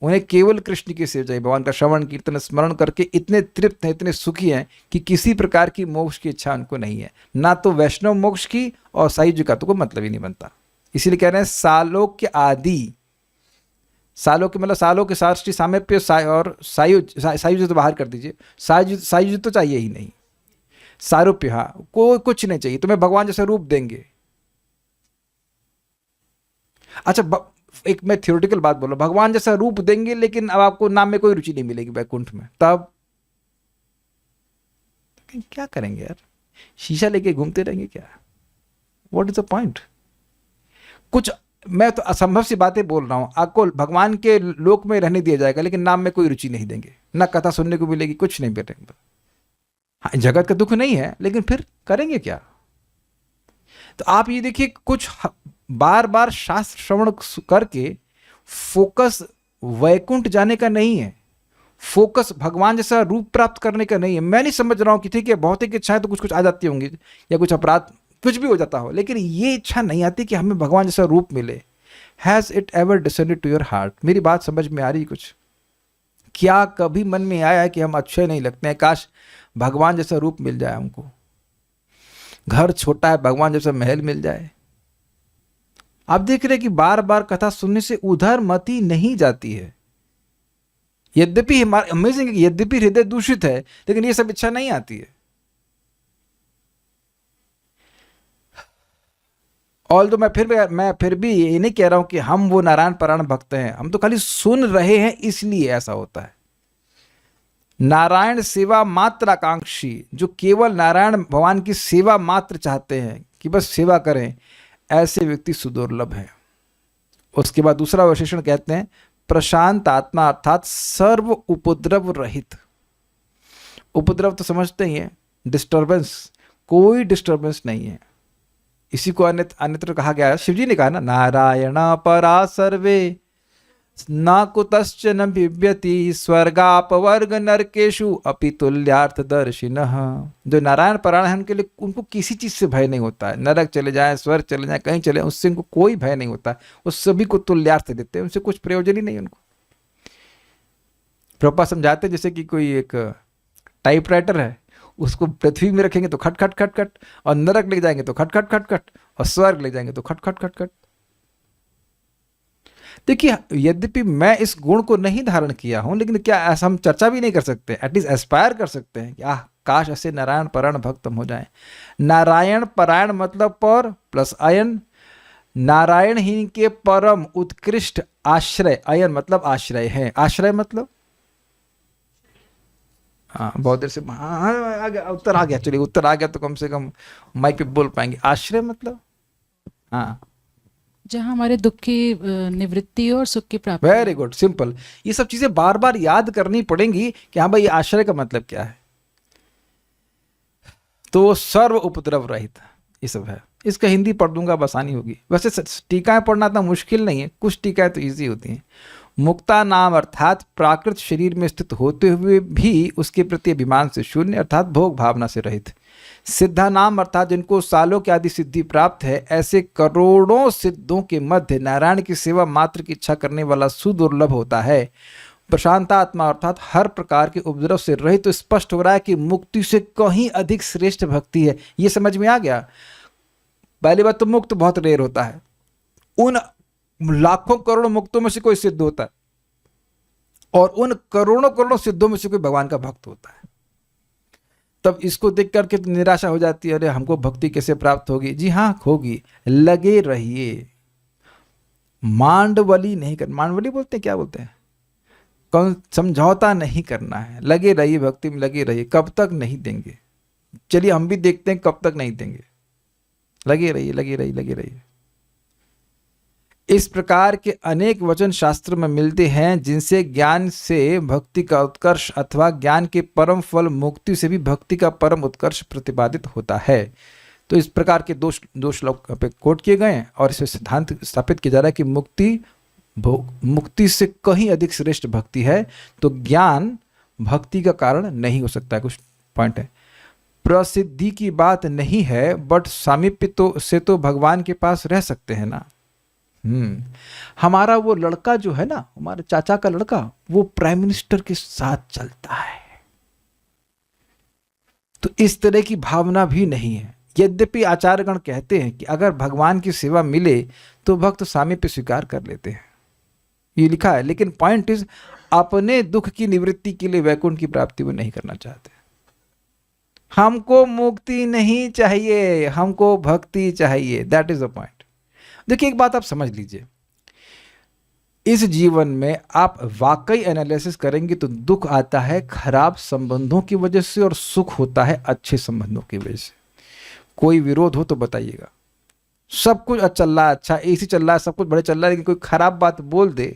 उन्हें केवल कृष्ण की सेवा चाहिए। भगवान का श्रवण कीर्तन स्मरण करके इतने तृप्त हैं, इतने सुखी हैं कि किसी प्रकार की मोक्ष की इच्छा उनको नहीं है, ना तो वैष्णव मोक्ष की और सायुज्य का तो कोई मतलब ही नहीं बनता। इसीलिए कह रहे हैं सालोक्य आदि, सालोक्य मतलब सालों के साष्टी सामीप्य और सायुज्य तो बाहर कर दीजिए, सायुज्य तो चाहिए ही नहीं। सारूप्य, हाँ, कोई कुछ नहीं चाहिए, तुम्हें भगवान जैसा रूप देंगे। अच्छा, एक मैं थ्योरेटिकल बात बोलो, भगवान जैसा रूप देंगे लेकिन अब आपको नाम में कोई रुचि नहीं मिलेगी वैकुंठ में, तब क्या करेंगे यार? शीशा लेके घूमते रहेंगे क्या? What is the point? कुछ, मैं तो असंभव सी बातें बोल रहा हूं। आपको भगवान के लोक में रहने दिया जाएगा लेकिन नाम में कोई रुचि नहीं देंगे, ना कथा सुनने को मिलेगी, कुछ नहीं बेटेंगे। हाँ, जगत का दुख नहीं है, लेकिन फिर करेंगे क्या? तो आप ये देखिए, कुछ बार बार शास्त्र श्रवण करके फोकस वैकुंठ जाने का नहीं है, फोकस भगवान जैसा रूप प्राप्त करने का नहीं है। मैं नहीं समझ रहा हूं कि ठीक है, भौतिक इच्छाएं तो कुछ आ जाती होंगी या कुछ अपराध कुछ भी हो जाता हो, लेकिन ये इच्छा नहीं आती कि हमें भगवान जैसा रूप मिले। Has it ever descended to your heart? मेरी बात समझ में आ रही कुछ? क्या कभी मन में आया है कि हम अच्छे नहीं लगते हैं, काश भगवान जैसा रूप मिल जाए हमको? घर छोटा है, भगवान जैसा महल मिल जाए। आप देख रहे हैं कि बार बार कथा सुनने से उधर मति नहीं जाती है। यद्यपि हमारे अमेजिंग है कि यद्यपि हृदय दूषित है, लेकिन ये सब इच्छा नहीं आती है। ऑल तो मैं फिर भी ये नहीं कह रहा हूं कि हम वो नारायण परायण भक्त हैं, हम तो खाली सुन रहे हैं इसलिए ऐसा होता है। नारायण सेवा मात्र आकांक्षी, जो केवल नारायण भगवान की सेवा मात्र चाहते हैं कि बस सेवा करें, ऐसे व्यक्ति सुदुर्लभ हैं। उसके बाद दूसरा विशेषण कहते हैं प्रशांत आत्मा, अर्थात सर्व उपद्रव रहित। उपद्रव तो समझते ही हैं, डिस्टर्बेंस, कोई डिस्टर्बेंस नहीं है। इसी को अन्यत्र कहा गया है, शिवजी ने कहा ना, नारायण परा सर्वे न कुतश्च न बिभ्यति स्वर्गापवर्ग नरकेशु अपि तुल्यार्थ दर्शिनः। जो नारायण परायण है उनके लिए, उनको किसी चीज से भय नहीं होता है। नरक चले जाए, स्वर्ग चले जाए, कहीं चले, उससे उनको कोई भय नहीं होता। वो सभी को तुल्यार्थ देते हैं, उनसे कुछ प्रयोजन ही नहीं उनको। प्रभुपाद समझाते जैसे कि कोई एक टाइपराइटर है, उसको पृथ्वी में रखेंगे तो खट खट खट खट, और नरक ले जाएंगे तो खट खट खट खट, और स्वर्ग ले जाएंगे तो खट खट खट खट। देखिए, यद्यपि मैं इस गुण को नहीं धारण किया हूं, लेकिन क्या ऐसा हम चर्चा भी नहीं कर सकते? एटलीस्ट एस्पायर कर सकते हैं कि काश ऐसे नारायण परायण भक्त हम हो जाएं। नारायण परायण मतलब पर प्लस अयन, नारायण ही के परम उत्कृष्ट आश्रय, अयन मतलब आश्रय है। आश्रय मतलब, हाँ बहुत देर से आ गया, उत्तर आ गया, चलिए उत्तर आ गया तो कम से कम माइक पे बोल पाएंगे। आश्रय मतलब, हाँ, जहाँ हमारे दुख की निवृत्ति और सुख की प्राप्ति। Very good, simple. ये सब चीजें बार बार याद करनी पड़ेंगी कि हाँ भाई आश्रय का मतलब क्या है। तो सर्व उपद्रव रहित, ये सब है। इसका हिंदी पढ़ दूंगा, आसानी होगी। वैसे टीकाएं पढ़ना इतना मुश्किल नहीं है, कुछ टीकाएं तो इजी होती हैं। मुक्ता नाम अर्थात प्राकृत शरीर में स्थित होते हुए भी उसके प्रति अभिमान से शून्य, अर्थात भोग भावना से रहित। सिद्धा नाम अर्थात जिनको सालों की आदि सिद्धि प्राप्त है, ऐसे करोड़ों सिद्धों के मध्य नारायण की सेवा मात्र की इच्छा करने वाला सुदुर्लभ होता है। प्रशांतात्मा अर्थात हर प्रकार के उपद्रव से रहित। तो स्पष्ट हो रहा है कि मुक्ति से कहीं अधिक श्रेष्ठ भक्ति है। ये समझ में आ गया? पहली बात तो मुक्त बहुत रेयर होता है, उन लाखों करोड़ों मुक्तों में से कोई सिद्ध होता है, और उन करोड़ों करोड़ों सिद्धों में से कोई भगवान का भक्त होता है। तब इसको देख करके निराशा हो जाती है, अरे हमको भक्ति कैसे प्राप्त होगी? जी हाँ, होगी, लगे रहिए। मांडवली नहीं कर, मांडवली बोलते हैं, क्या बोलते हैं, कौन, समझौता नहीं करना है। लगे रहिए, भक्ति में लगे रहिए। कब तक नहीं देंगे? चलिए हम भी देखते हैं कब तक नहीं देंगे। लगे रहिए, लगे रहिए, लगे रहिए। इस प्रकार के अनेक वचन शास्त्र में मिलते हैं, जिनसे ज्ञान से भक्ति का उत्कर्ष अथवा ज्ञान के परम फल मुक्ति से भी भक्ति का परम उत्कर्ष प्रतिपादित होता है। तो इस प्रकार के दो श्लोक पे कोट किए गए हैं, और इसे सिद्धांत स्थापित किया जा रहा है कि मुक्ति से कहीं अधिक श्रेष्ठ भक्ति है। तो ज्ञान भक्ति का कारण नहीं हो सकता है। कुछ पॉइंट है, प्रसिद्धि की बात नहीं है, बट सामीप्य तो से तो भगवान के पास रह सकते हैं ना। हमारा वो लड़का जो है ना, हमारे चाचा का लड़का, वो प्राइम मिनिस्टर के साथ चलता है। तो इस तरह की भावना भी नहीं है। यद्यपि आचार्यगण कहते हैं कि अगर भगवान की सेवा मिले तो भक्त सामीप्य स्वीकार कर लेते हैं, ये लिखा है। लेकिन पॉइंट इज, अपने दुख की निवृत्ति के लिए वैकुंठ की प्राप्ति वो नहीं करना चाहते। हमको मुक्ति नहीं चाहिए, हमको भक्ति चाहिए। That is the point. देखिए, एक बात आप समझ लीजिए, इस जीवन में आप वाकई एनालिसिस करेंगे तो दुख आता है खराब संबंधों की वजह से, और सुख होता है अच्छे संबंधों की वजह से। कोई विरोध हो तो बताइएगा। सब कुछ चल रहा है, अच्छा एसी चल रहा है, सब कुछ बड़े चल रहा है, लेकिन कोई खराब बात बोल दे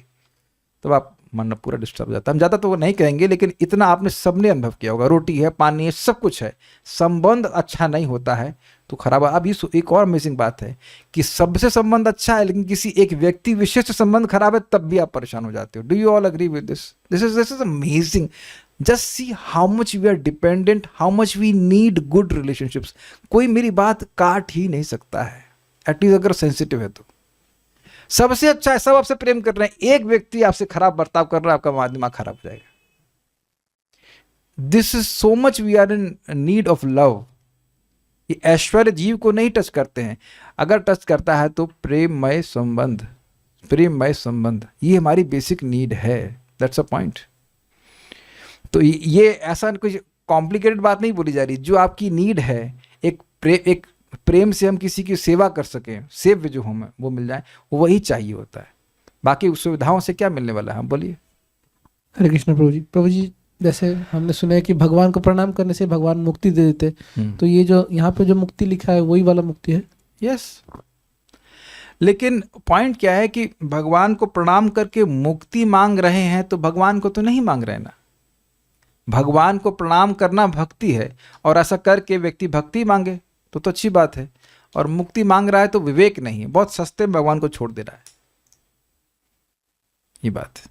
तो आप मन पूरा डिस्टर्ब हो जाता है। हम ज़्यादा तो वो नहीं कहेंगे, लेकिन इतना आपने सबने अनुभव किया होगा। रोटी है, पानी है, सब कुछ है, संबंध अच्छा नहीं होता है तो खराब। अब इस एक और मिसिंग बात है कि सबसे संबंध अच्छा है, लेकिन किसी एक व्यक्ति विशेष से संबंध खराब है, तब भी आप परेशान हो जाते हो। Do you all agree with this? This is amazing. Just see how much we are dependent, how much we need good relationships. कोई मेरी बात काट ही नहीं सकता है, एटलीस्ट अगर सेंसिटिव है तो। सबसे अच्छा है, सब आपसे प्रेम कर रहे हैं, एक व्यक्ति आपसे खराब बर्ताव कर रहा है, आपका दिमाग खराब हो जाएगा। This is so much we are in need of love. ये ऐश्वर्य जीव को नहीं टच करते हैं, अगर टच करता है तो प्रेममय संबंध, प्रेममय संबंध, ये हमारी बेसिक नीड है। That's a point. तो ये ऐसा कुछ कॉम्प्लिकेटेड बात नहीं बोली जा रही। जो आपकी नीड है, एक प्रेम से हम किसी की सेवा कर सकें, सेव्य जो हमें वो मिल जाए, वही चाहिए होता है। बाकी सुविधाओं से क्या मिलने वाला है? हम बोलिए। हरे कृष्ण प्रभु जी। प्रभु जी, जैसे हमने सुना है कि भगवान को प्रणाम करने से भगवान मुक्ति दे देते, तो ये जो यहाँ पे जो मुक्ति लिखा है वही वाला मुक्ति है? यस। लेकिन पॉइंट क्या है कि भगवान को प्रणाम करके मुक्ति मांग रहे हैं तो भगवान को तो नहीं मांग रहे ना। भगवान को प्रणाम करना भक्ति है, और ऐसा करके व्यक्ति भक्ति मांगे तो अच्छी बात है। और मुक्ति मांग रहा है तो विवेक नहीं है, बहुत सस्ते में भगवान को छोड़ दे रहा है। ये बात है।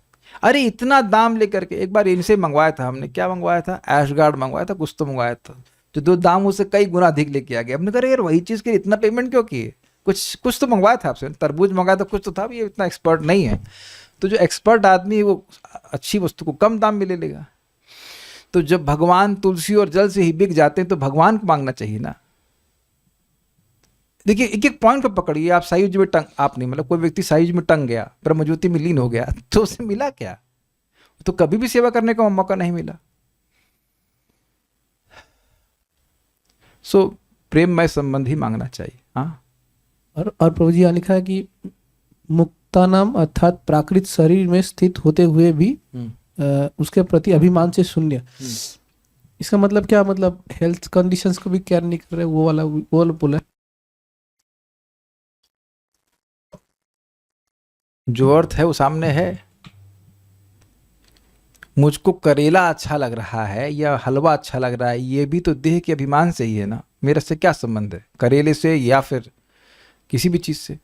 अरे इतना दाम लेकर के, एक बार इनसे मंगवाया था हमने, क्या मंगवाया था, ऐशगार्ड मंगवाया था, कुछ तो मंगवाया था, जो दो दाम उससे कई गुना अधिक लेके आ गया। हमने कहा यार वही चीज़ के लिए इतना पेमेंट क्यों किए, कुछ तो मंगवाया था आपसे, तरबूज मंगाया था, कुछ तो था, ये इतना एक्सपर्ट नहीं है। तो जो एक्सपर्ट आदमी है वो अच्छी वस्तु को कम दाम में ले लेगा। तो जब भगवान तुलसी और जल से ही बिक जाते हैं तो भगवान को मांगना चाहिए ना। देखिए एक एक पॉइंट पर पकड़िए। आप सायुज में टंग, आप नहीं, मतलब कोई व्यक्ति सायुज में टंग गया, ब्रह्मज्योति में लीन हो गया, तो उसे मिला क्या, तो कभी भी सेवा करने का मौका नहीं मिला। सो प्रेममय संबंध ही मांगना चाहिए। हाँ, और प्रभु जी यहाँ लिखा है कि मुक्तानाम अर्थात प्राकृत शरीर में स्थित होते हुए भी उसके प्रति अभिमान से शून्य। इसका मतलब क्या, मतलब हेल्थ कंडीशंस को भी केयर नहीं कर रहे, वो वाला बोला। जो अर्थ है वो सामने है। मुझको करेला अच्छा लग रहा है या हलवा अच्छा लग रहा है, ये भी तो देह के अभिमान से ही है ना। मेरे से क्या संबंध है करेले से या फिर किसी भी चीज़ से।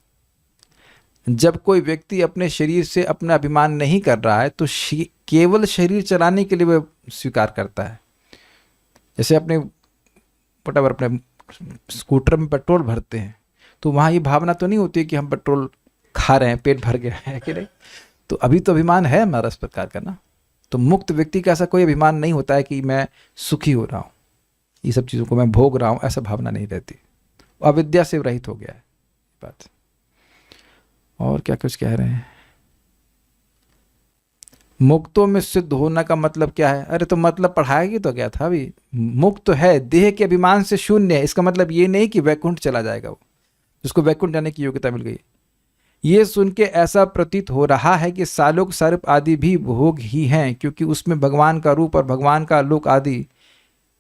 जब कोई व्यक्ति अपने शरीर से अपना अभिमान नहीं कर रहा है तो केवल शरीर चलाने के लिए वह स्वीकार करता है। जैसे अपने वटावर अपने स्कूटर में पेट्रोल भरते हैं तो वहाँ ये भावना तो नहीं होती कि हम पेट्रोल खा रहे हैं, पेट भर गया है कि नहीं। तो अभी तो अभिमान है हमारा इस प्रकार का ना। तो मुक्त व्यक्ति का ऐसा कोई अभिमान नहीं होता है कि मैं सुखी हो रहा हूँ, ये सब चीज़ों को मैं भोग रहा हूँ, ऐसा भावना नहीं रहती। अविद्या से रहित हो गया है बात। और क्या कुछ कह रहे हैं, मुक्तों में सिद्ध होना का मतलब क्या है। अरे तो मतलब पढ़ाएगी तो क्या था अभी। मुक्त है, देह के अभिमान से शून्य है। इसका मतलब ये नहीं कि वैकुंठ चला जाएगा वो, जिसको वैकुंठ जाने की योग्यता मिल गई। ये सुन के ऐसा प्रतीत हो रहा है कि सालोक सर्प आदि भी भोग ही हैं, क्योंकि उसमें भगवान का रूप और भगवान का लोक आदि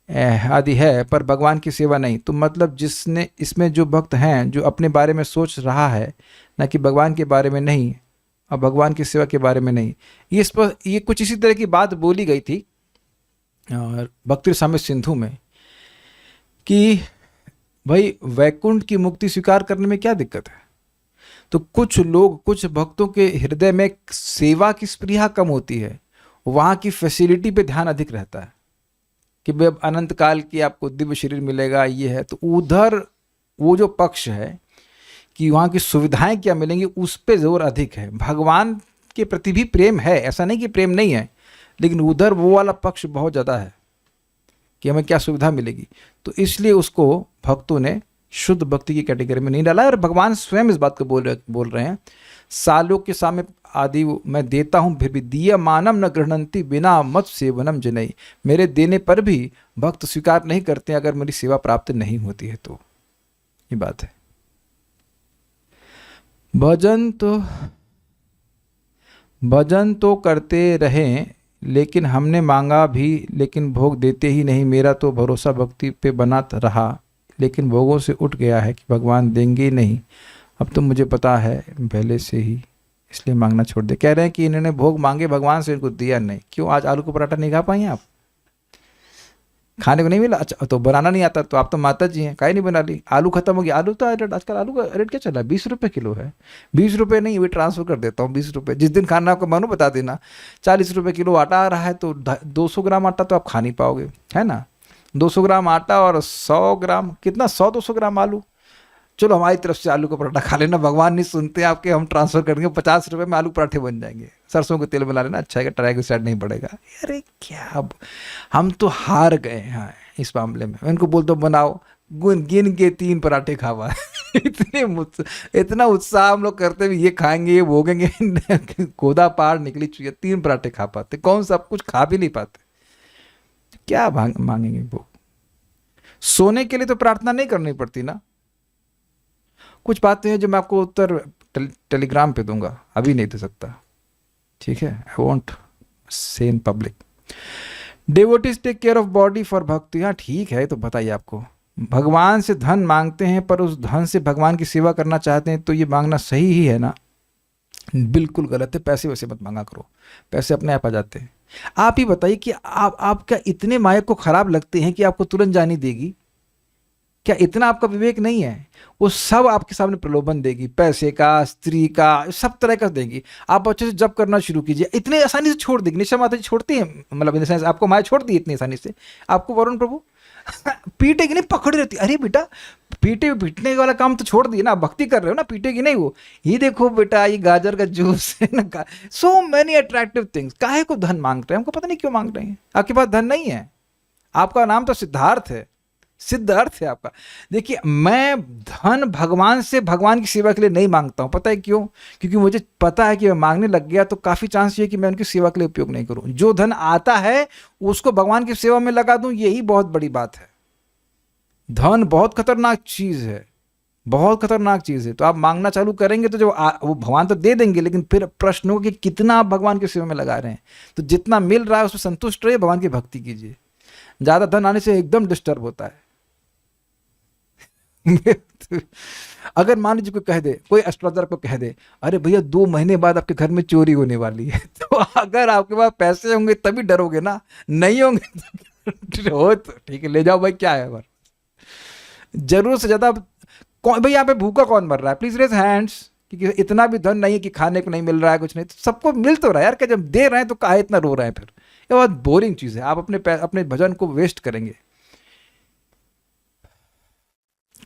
है, पर भगवान की सेवा नहीं। तो मतलब जिसने इसमें जो भक्त हैं जो अपने बारे में सोच रहा है, ना कि भगवान के बारे में नहीं और भगवान की सेवा के बारे में नहीं। ये कुछ इसी तरह की बात बोली गई थी और भक्ति रसामृत सिंधु में कि भाई वैकुंठ की मुक्ति स्वीकार करने में क्या दिक्कत है। तो कुछ लोग, कुछ भक्तों के हृदय में सेवा की स्पृहा कम होती है, वहाँ की फैसिलिटी पे ध्यान अधिक रहता है कि भाई अनंत काल की आपको दिव्य शरीर मिलेगा, ये है। तो उधर वो जो पक्ष है कि वहाँ की सुविधाएं क्या मिलेंगी, उस पे जोर अधिक है। भगवान के प्रति भी प्रेम है, ऐसा नहीं कि प्रेम नहीं है, लेकिन उधर वो वाला पक्ष बहुत ज़्यादा है कि हमें क्या सुविधा मिलेगी। तो इसलिए उसको भक्तों ने शुद्ध भक्ति की कैटेगरी में नहीं डाला। और भगवान स्वयं इस बात को बोल रहे हैं, सालों के सामने आदि मैं देता हूँ फिर भी दिया मानम न गृहणंती बिना मत सेवनम जनई। मेरे देने पर भी भक्त स्वीकार नहीं करते अगर मेरी सेवा प्राप्त नहीं होती है। तो ये बात है। भजन तो करते रहें, लेकिन हमने मांगा भी, लेकिन भोग देते ही नहीं। मेरा तो भरोसा भक्ति पे बना रहा, लेकिन भोगों से उठ गया है कि भगवान देंगे नहीं। अब तो मुझे पता है पहले से ही, इसलिए मांगना छोड़ दे। कह रहे हैं कि इन्होंने भोग मांगे भगवान से, इनको दिया नहीं। क्यों, आज आलू का पराठा नहीं खा पाई आप, खाने को नहीं मिला। अच्छा तो बनाना नहीं आता, तो आप तो माता जी हैं, काहे नहीं बना ली। आलू खत्म हो गया, आलू तो आजकल आलू का रेट क्या चला है, 20 रुपये किलो है। 20 रुपये नहीं, वे ट्रांसफर कर देता हूँ 20 रुपये। जिस दिन खाना आपको मानो बता देना। 40 रुपये किलो आटा आ रहा है, तो 200 ग्राम आटा तो आप खा नहीं पाओगे, है ना। 200 ग्राम आटा और 100 ग्राम कितना, 100-200 ग्राम आलू। चलो हमारी तरफ से आलू का पराठा खा लेना, भगवान नहीं सुनते आपके, हम ट्रांसफर करेंगे 50 रुपये में आलू पराठे बन जाएंगे। सरसों का तेल बना लेना, अच्छा है, ट्राइग्लिसराइड नहीं बढ़ेगा। अरे क्या, हम तो हार गए हैं इस मामले में। उनको बोल दो बनाओ, गिन के 3 पराठे खावा। इतना उत्साह हम लोग करते भी, ये खाएंगे ये भोगेंगे। गोदा पार निकली चुकी, 3 पराठे खा पाते, कौन सा कुछ खा भी नहीं पाते। क्या मांगेंगे भोग। सोने के लिए तो प्रार्थना नहीं करनी पड़ती ना। कुछ बातें हैं जो मैं आपको उत्तर टेलीग्राम पे दूंगा, अभी नहीं दे सकता, ठीक है। I want say in public. Devotees take care of body for भक्ति। हाँ ठीक है, तो बताइए आपको भगवान से धन मांगते हैं पर उस धन से भगवान की सेवा करना चाहते हैं, तो ये मांगना सही ही है ना। बिल्कुल गलत है। पैसे वैसे मत मांगा करो, पैसे अपने आप आ जाते हैं। आप ही बताइए कि आप क्या इतने मायक को खराब लगते हैं कि आपको तुरंत जानी देगी। क्या इतना आपका विवेक नहीं है? वो सब आपके सामने प्रलोभन देगी, पैसे का, स्त्री का, सब तरह का देगी। आप अच्छे से जप करना शुरू कीजिए, इतने आसानी से छोड़ देगी। निशा माता जी छोड़ती है, मतलब इन सेंस आपको माया छोड़ दी इतनी आसानी से, आपको वरुण प्रभु पीटेगी नहीं, पकड़ी रहती। अरे बेटा, पीटने वाला काम तो छोड़ दिए ना, भक्ति कर रहे हो ना, पीटेगी नहीं वो। ये देखो बेटा, ये गाजर का जूस है ना, सो मैनी अट्रैक्टिव थिंग्स। काहे को धन मांग रहे हैं? हमको पता नहीं क्यों मांग रहे हैं। आपके पास धन नहीं है, आपका नाम तो सिद्धार्थ है, सिद्धार्थ है आपका। देखिए, मैं धन भगवान से, भगवान की सेवा के लिए नहीं मांगता हूं। पता है क्यों? क्योंकि मुझे पता है कि मैं मांगने लग गया तो काफी चांस ये कि मैं उनकी सेवा के लिए उपयोग नहीं करूं। जो धन आता है उसको भगवान की सेवा में लगा दूं, यही बहुत बड़ी बात है। धन बहुत खतरनाक चीज है, बहुत खतरनाक चीज है। तो आप मांगना चालू करेंगे तो जो वो भगवान तो दे देंगे, लेकिन फिर प्रश्न हो कि कितना आप भगवान की सेवा में लगा रहे हैं। तो जितना मिल रहा है उसमें संतुष्ट रहिए, भगवान की भक्ति कीजिए। ज्यादा धन आने से एकदम डिस्टर्ब होता है। अगर मान लीजिए कोई कह दे, कोई एस्ट्रोलॉजर को कह दे, अरे भैया 2 महीने बाद आपके घर में चोरी होने वाली है, तो अगर आपके पास पैसे होंगे तभी डरोगे ना, नहीं होंगे तो हो तो ठीक है, ले जाओ भाई, क्या है बार। जरूर से ज्यादा कौन भाई, यहाँ पे भूखा कौन मर रहा है? Please raise hands. क्योंकि इतना भी धन नहीं है कि खाने को नहीं मिल रहा है, कुछ नहीं, तो सबको मिल तो रहा है यार। क्या जब दे रहे हैं तो काहे इतना रो रहे हैं? फिर ये बहुत बोरिंग चीज है। आप अपने भजन को वेस्ट करेंगे।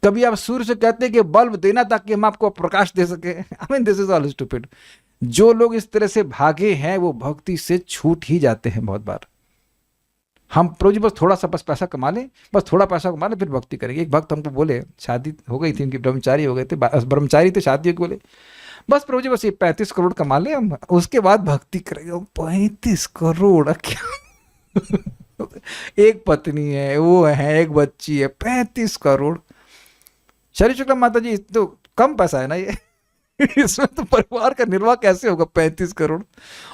कभी आप सूर्य से कहते हैं कि बल्ब देना ताकि हम आपको प्रकाश दे सके। I mean this is all stupid. जो लोग इस तरह से भागे हैं वो भक्ति से छूट ही जाते हैं बहुत बार। हम प्रभु जी बस थोड़ा सा बस पैसा कमा लें, बस थोड़ा पैसा कमा लें, फिर भक्ति करेंगे। एक भक्त हमको बोले, शादी हो गई थी उनकी, ब्रह्मचारी हो गए थे, ब्रह्मचारी थे, शादी हो, बोले बस प्रभु जी बस ये 35 करोड़ कमा ले हम, उसके बाद भक्ति करेंगे। 35 करोड़ क्या? एक पत्नी है, वो है, एक बच्ची है, 35 करोड़। शरी शुक्ला माता जी, तो कम पैसा है ना ये। इसमें तो परिवार का निर्वाह कैसे होगा? 35 करोड़।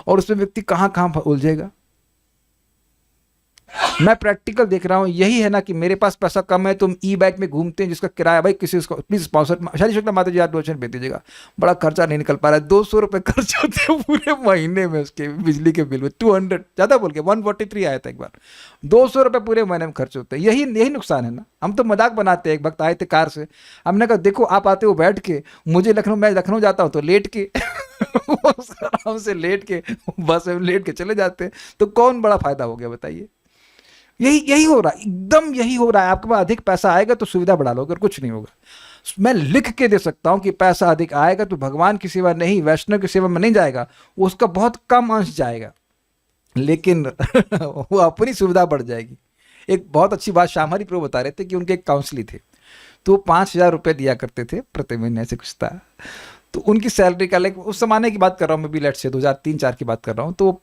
और उसमें व्यक्ति कहाँ कहाँ उलझेगा। मैं प्रैक्टिकल देख रहा हूँ। यही है ना कि मेरे पास पैसा कम है, तुम ई बाइक में घूमते हैं जिसका किराया, भाई किसी को प्लीज स्पॉन्सर, शादी शुक्ला माता जी आप डोनेशन भेज दीजिएगा। बड़ा खर्चा नहीं निकल पा रहा है, 200 रुपये खर्च होते हैं पूरे महीने में उसके बिजली के बिल में। 200 ज़्यादा बोल के 143 आया था एक बार। 200 रुपये पूरे महीने में खर्च होते हैं। यही नुकसान है ना। हम तो मजाक बनाते हैं। एक वक्त आए थे कार से, हमने कहा देखो आप आते हो बैठ के, मैं लखनऊ जाता हूँ तो लेट के आराम से लेट के, बस में लेट के चले जाते हैं। तो कौन बड़ा फायदा हो गया बताइए? यही हो रहा है, एकदम यही हो रहा है। आपके पास अधिक पैसा आएगा तो सुविधा बढ़ा लो, अगर कुछ नहीं होगा। मैं लिख के दे सकता हूं कि पैसा अधिक आएगा तो भगवान की सेवा नहीं, वैष्णव की सेवा में नहीं जाएगा, उसका बहुत कम अंश जाएगा, लेकिन वो अपनी सुविधा बढ़ जाएगी। एक बहुत अच्छी बात श्यामहरि प्रभु बता रहे थे कि उनके एक काउंसली थे, तो 5,000 रुपये दिया करते थे प्रति महीने, ऐसे कुछ था। तो उनकी सैलरी का, लाइक उस जमाने की बात कर रहा हूँ मैं भी, लेट से 2003-4 की बात कर रहा हूँ। तो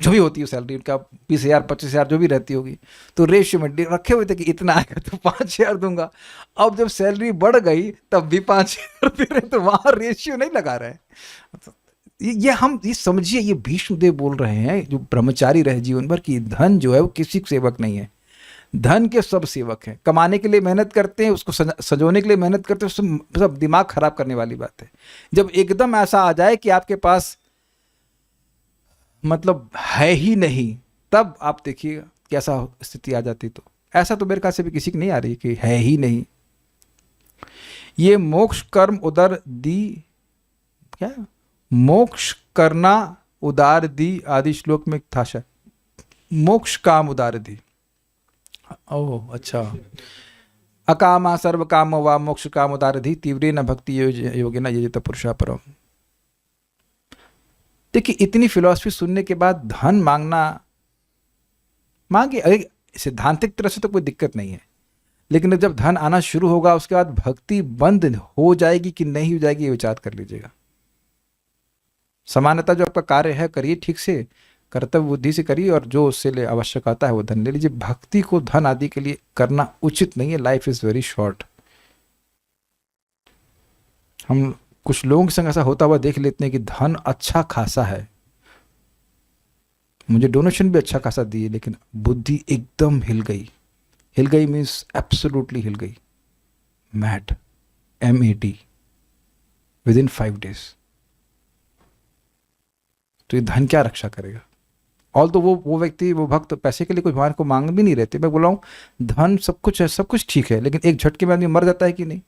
जो भी होती है सैलरी उनका 20,000 25,000 जो भी रहती होगी, तो रेशियो में रखे हुए थे कि इतना आएगा तो 5,000 दूंगा। अब जब सैलरी बढ़ गई तब भी 5,000 दे रहे, तो वहाँ रेशियो नहीं लगा रहे। ये समझिए, ये भीष्मदेव बोल रहे हैं जो ब्रह्मचारी रहे जीवन भर, कि धन जो है वो किसी सेवक नहीं है। धन के सब सेवक हैं। कमाने के लिए मेहनत करते हैं, उसको सजोने के लिए मेहनत करते हैं, सब दिमाग खराब करने वाली बात है। जब एकदम ऐसा आ जाए कि आपके पास मतलब है ही नहीं, तब आप देखिएगा कैसा स्थिति आ जाती। तो ऐसा तो मेरे ख्याल से भी किसी की नहीं आ रही कि है ही नहीं। ये मोक्ष कर्म उदर दी, क्या मोक्ष करना उदार दी आदि श्लोक में था शायद, मोक्ष काम उदार दी। ओह अच्छा, अकामा सर्व काम व मोक्ष काम उदार दी तीव्रे न भक्ति योगे न ये पुरुषा परम। देखिए, इतनी फिलॉसफी सुनने के बाद धन मांगे, अरे सिद्धांतिक तरह से तो कोई दिक्कत नहीं है, लेकिन जब धन आना शुरू होगा उसके बाद भक्ति बंद हो जाएगी कि नहीं हो जाएगी, ये विचार कर लीजिएगा। सामान्यतः जो आपका कार्य है करिए ठीक से, कर्तव्य बुद्धि से करिए, और जो उससे लिए आवश्यक आता है वो धन ले लीजिए। भक्ति को धन आदि के लिए करना उचित नहीं है। Life is very short. हम कुछ लोगों के संग ऐसा होता हुआ देख लेते हैं कि धन अच्छा खासा है, मुझे डोनेशन भी अच्छा खासा दिए, लेकिन बुद्धि एकदम हिल गई। हिल गई मीन्स एब्सोल्युटली हिल गई, mad, MAD, with in 5 days। तो ये धन क्या रक्षा करेगा? ऑल तो वो व्यक्ति, वो भक्त पैसे के लिए कुछ भगवान को मांग भी नहीं रहते। मैं बोला हूँ धन सब कुछ है, सब कुछ ठीक है, लेकिन एक झटके में आदमी मर जाता है कि नहीं।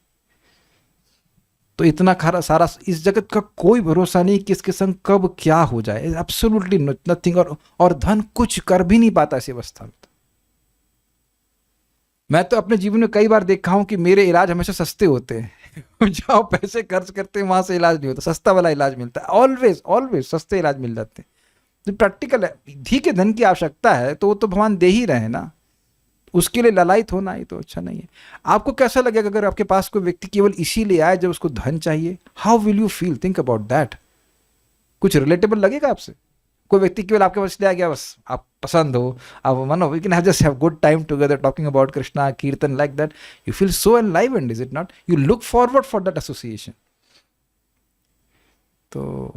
तो इतना खारा सारा, इस जगत का कोई भरोसा नहीं किसके संग कब क्या हो जाए, एब्सोल्युटली नथिंग। और धन कुछ कर भी नहीं पाता ऐसी अवस्था में। मैं तो अपने जीवन में कई बार देखा हूं कि मेरे इलाज हमेशा सस्ते होते हैं जहाँ पैसे खर्च करते हैं वहां से इलाज नहीं होता, सस्ता वाला इलाज मिलता है। ऑलवेज ऑलवेज सस्ते इलाज मिल जाते हैं। तो प्रैक्टिकल है। धी के धन की आवश्यकता है तो वो तो भगवान दे ही रहे हैं ना, उसके लिए ललायत होना ही तो अच्छा नहीं है। आपको कैसा लगेगा अगर आपके पास कोई व्यक्ति केवल इसीलिए आए जब उसको धन चाहिए? How will you feel? Think about that. कुछ रिलेटेबल लगेगा आपसे? कोई व्यक्ति केवल आपके पास इसलिए आ गया, बस आप पसंद हो, आप मानो, we can have just have good time together talking about Krishna kirtan, like that you feel so enlivened, is it not? You look forward for that association. तो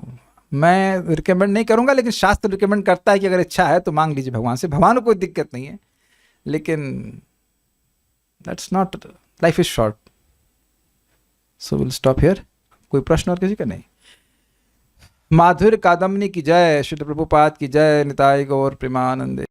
मैं रिकमेंड नहीं करूंगा, लेकिन शास्त्र रिकमेंड करता है कि अगर इच्छा है तो मांग लीजिए भगवान से, भगवान को कोई दिक्कत नहीं है। लेकिन that's not, life is short. So will stop here. कोई प्रश्न और किसी का? नहीं। माधुर्य कादम्बनी की जय, श्री प्रभुपाद की जय, निताई गौर प्रेमानंदे।